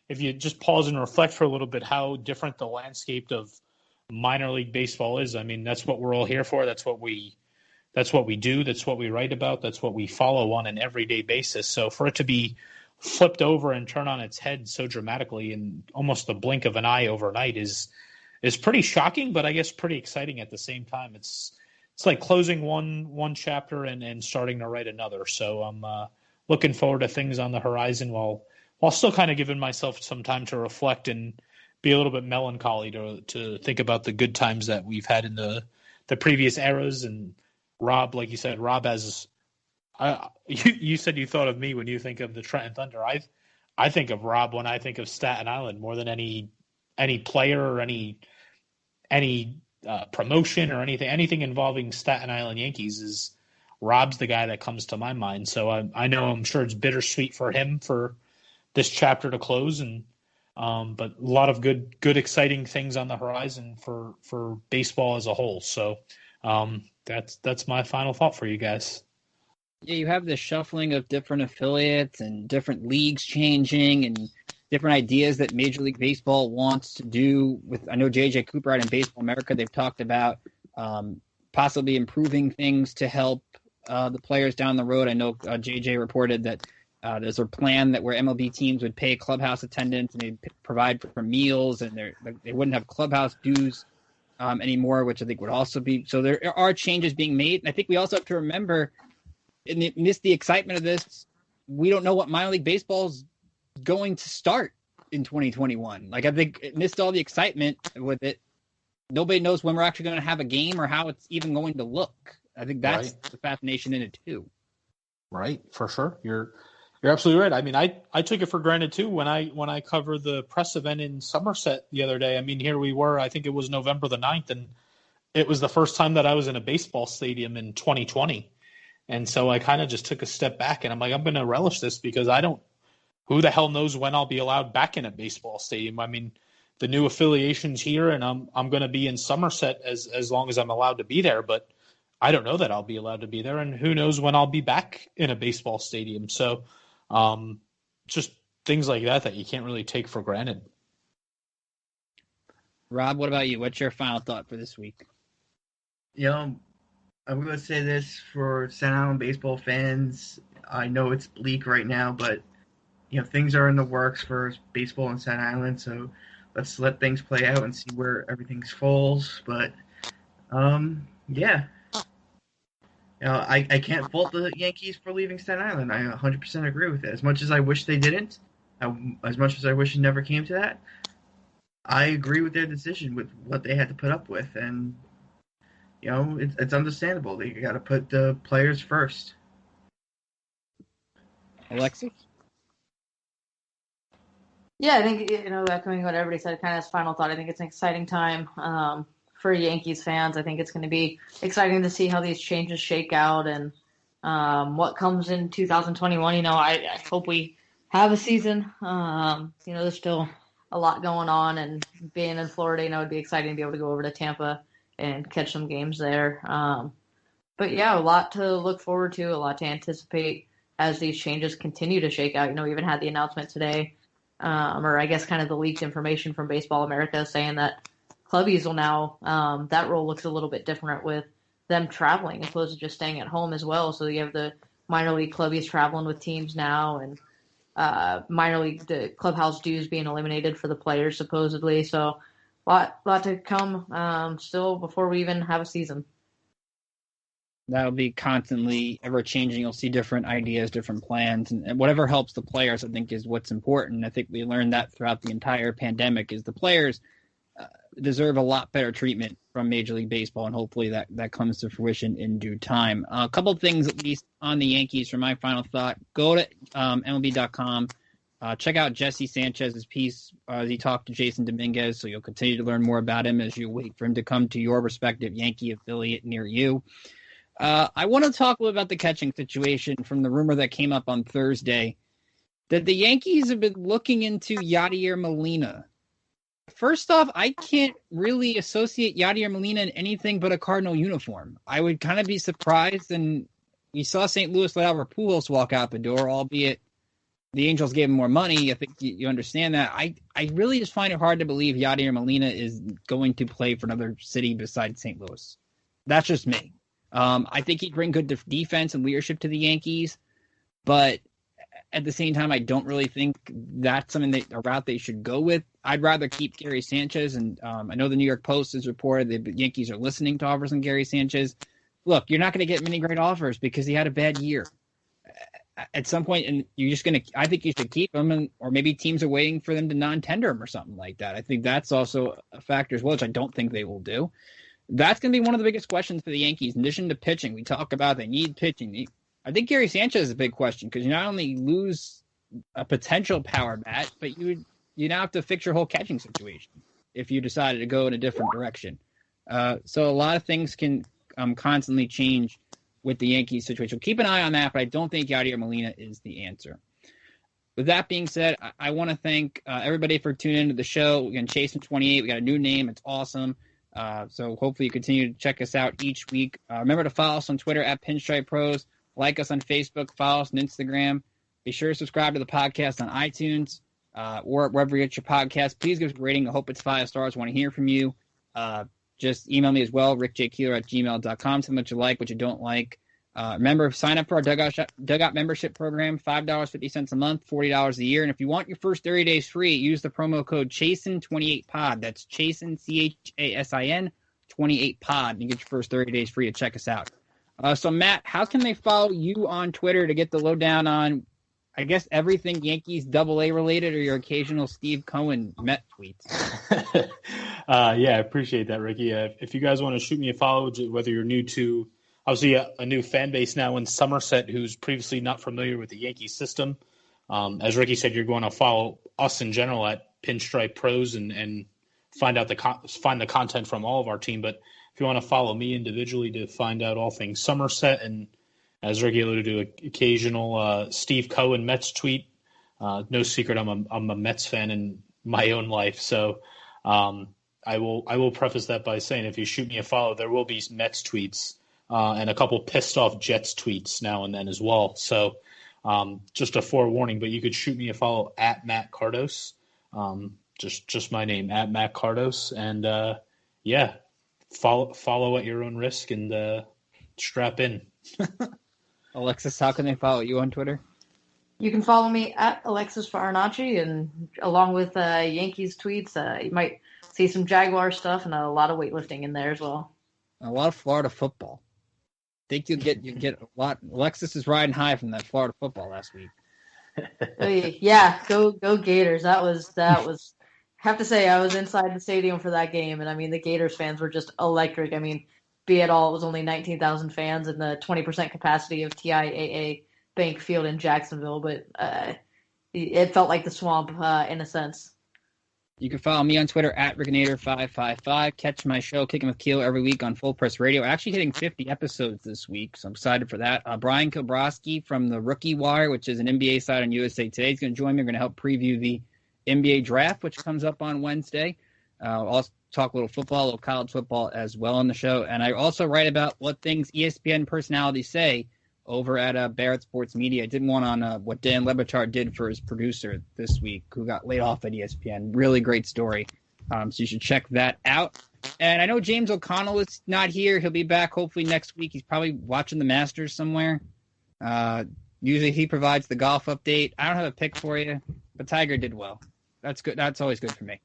if you just pause and reflect for a little bit, how different the landscape of minor league baseball is. I mean, that's what we're all here for. That's what we do. That's what we write about. That's what we follow on an everyday basis. So for it to be flipped over and turn on its head so dramatically in almost the blink of an eye overnight is pretty shocking, but I guess pretty exciting at the same time. It's like closing one chapter and starting to write another. So I'm looking forward to things on the horizon while still kind of giving myself some time to reflect and be a little bit melancholy to think about the good times that we've had in the previous eras. And Rob, like you said, Rob has you said you thought of me when you think of the Trenton Thunder. I think of Rob when I think of Staten Island more than any player or any promotion or anything involving Staten Island Yankees. Is Rob's the guy that comes to my mind. So I know I'm sure it's bittersweet for him for this chapter to close, and but a lot of good exciting things on the horizon for baseball as a whole. So that's my final thought for you guys. Yeah, you have the shuffling of different affiliates and different leagues changing and different ideas that Major League Baseball wants to do. I know J.J. Cooper out in Baseball America, they've talked about possibly improving things to help the players down the road. I know J.J. reported that there's a plan that where MLB teams would pay clubhouse attendants and they'd provide for meals, and they wouldn't have clubhouse dues anymore, which I think would also be. So there are changes being made. And I think we also have to remember, amidst the excitement of this, we don't know what minor league baseball is going to start in 2021. Like, I think amidst all the excitement with it, nobody knows when we're actually going to have a game or how it's even going to look. I think that's the fascination in it too. Right, for sure. You're absolutely right. I mean, I took it for granted too when I covered the press event in Somerset the other day. I mean, here we were, I think it was November the 9th, and it was the first time that I was in a baseball stadium in 2020. And so I kind of just took a step back, and I'm like, I'm going to relish this because who the hell knows when I'll be allowed back in a baseball stadium. I mean, the new affiliation's here, and I'm going to be in Somerset as long as I'm allowed to be there, but I don't know that I'll be allowed to be there, and who knows when I'll be back in a baseball stadium. So just things like that you can't really take for granted. Rob, what about you? What's your final thought for this week? I'm going to say this for Staten Island baseball fans. I know it's bleak right now, but things are in the works for baseball in Staten Island, so let's let things play out and see where everything falls. But I can't fault the Yankees for leaving Staten Island. I 100% agree with it. As much as I wish they didn't, as much as I wish it never came to that, I agree with their decision with what they had to put up with, and it's understandable. They got to put the players first. Alexis? Yeah, I think, echoing what everybody said, kind of as final thought, I think it's an exciting time for Yankees fans. I think it's going to be exciting to see how these changes shake out and what comes in 2021. I hope we have a season. There's still a lot going on, and being in Florida, it'd be exciting to be able to go over to Tampa and catch some games there. But yeah, a lot to look forward to, a lot to anticipate as these changes continue to shake out. We even had the announcement today, or I guess kind of the leaked information from Baseball America saying that clubbies will now, that role looks a little bit different with them traveling as opposed to just staying at home as well. So you have the minor league clubbies traveling with teams now, and minor league the clubhouse dues being eliminated for the players supposedly. So lot to come still before we even have a season. That'll be constantly ever changing. You'll see different ideas, different plans, and whatever helps the players, I think, is what's important. I think we learned that throughout the entire pandemic is the players deserve a lot better treatment from Major League Baseball, and hopefully that comes to fruition in due time. A couple of things, at least, on the Yankees for my final thought. Go to MLB.com. Check out Jesse Sanchez's piece as he talked to Jason Dominguez, so you'll continue to learn more about him as you wait for him to come to your respective Yankee affiliate near you. I want to talk a little about the catching situation from the rumor that came up on Thursday that the Yankees have been looking into Yadier Molina. First off, I can't really associate Yadier Molina in anything but a Cardinal uniform. I would kind of be surprised, and we saw St. Louis let Albert Pujols walk out the door, albeit the Angels gave him more money. I think you understand that. I really just find it hard to believe Yadier Molina is going to play for another city besides St. Louis. That's just me. I think he'd bring good defense and leadership to the Yankees, but at the same time, I don't really think that's something a route they should go with. I'd rather keep Gary Sanchez, and I know the New York Post has reported that the Yankees are listening to offers on Gary Sanchez. Look, you're not going to get many great offers because he had a bad year. At some point, and you're just going to – I think you should keep him, or maybe teams are waiting for them to non-tender him or something like that. I think that's also a factor as well, which I don't think they will do. That's going to be one of the biggest questions for the Yankees. In addition to pitching, we talk about they need pitching. I think Gary Sanchez is a big question because you not only lose a potential power bat, but you now have to fix your whole catching situation if you decided to go in a different direction. So a lot of things can constantly change with the Yankees situation. Keep an eye on that, but I don't think Yadier Molina is the answer. With that being said, I want to thank everybody for tuning into the show. Again, Chasin 28, we got a new name. It's awesome. So hopefully you continue to check us out each week. Remember to follow us on Twitter at Pinstripe Pros. Like us on Facebook. Follow us on Instagram. Be sure to subscribe to the podcast on iTunes or wherever you get your podcast. Please give us a rating. I hope it's 5 stars. I want to hear from you. Just email me as well, rickjkeeler@gmail.com. Tell me what you like, what you don't like. Remember, sign up for our Dugout membership program, $5.50 a month, $40 a year. And if you want your first 30 days free, use the promo code Chasin28pod. That's Chasin, Chasin, 28pod. And you get your first 30 days free to check us out. So, Matt, how can they follow you on Twitter to get the lowdown on, I guess, everything Yankees AA related or your occasional Steve Cohen Met tweets? Yeah, I appreciate that, Ricky. If you guys want to shoot me a follow, whether you're new to, obviously, a new fan base now in Somerset who's previously not familiar with the Yankee system. As Ricky said, you're going to follow us in general at Pinstripe Pros and find out find the content from all of our team. But if you want to follow me individually to find out all things Somerset, and as Ricky alluded to, occasional Steve Cohen Mets tweet. No secret, I'm a Mets fan in my own life. So I will preface that by saying if you shoot me a follow, there will be Mets tweets. And a couple pissed off Jets tweets now and then as well. So just a forewarning, but you could shoot me a follow at Matt Cardos. Just my name, at Matt Cardos. And yeah, follow at your own risk and strap in. Alexis, how can they follow you on Twitter? You can follow me at Alexis Farinacci, and along with Yankees tweets, you might see some Jaguar stuff and a lot of weightlifting in there as well. A lot of Florida football. Think you get a lot. Alexis is riding high from that Florida football last week. Yeah, go Gators. That was. Have to say, I was inside the stadium for that game, and I mean the Gators fans were just electric. I mean, be it all, it was only 19,000 fans and the 20% capacity of TIAA Bank Field in Jacksonville, but it felt like the swamp in a sense. You can follow me on Twitter at Rickinator555. Catch my show, Kicking with Keel, every week on Full Press Radio. Actually hitting 50 episodes this week, so I'm excited for that. Brian Kilbrowski from the Rookie Wire, which is an NBA site on USA Today, is going to join me. We're going to help preview the NBA draft, which comes up on Wednesday. I'll also talk a little football, a little college football as well on the show. And I also write about what things ESPN personalities say over at Barrett Sports Media. I did one on what Dan Lebatard did for his producer this week, who got laid off at ESPN. Really great story. So you should check that out. And I know James O'Connell is not here. He'll be back hopefully next week. He's probably watching the Masters somewhere. Usually he provides the golf update. I don't have a pick for you, but Tiger did well. That's good. That's always good for me.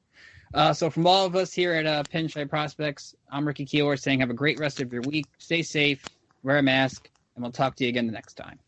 So from all of us here at Pinstripe Prospects, I'm Ricky Keeler saying have a great rest of your week. Stay safe, wear a mask, and we'll talk to you again the next time.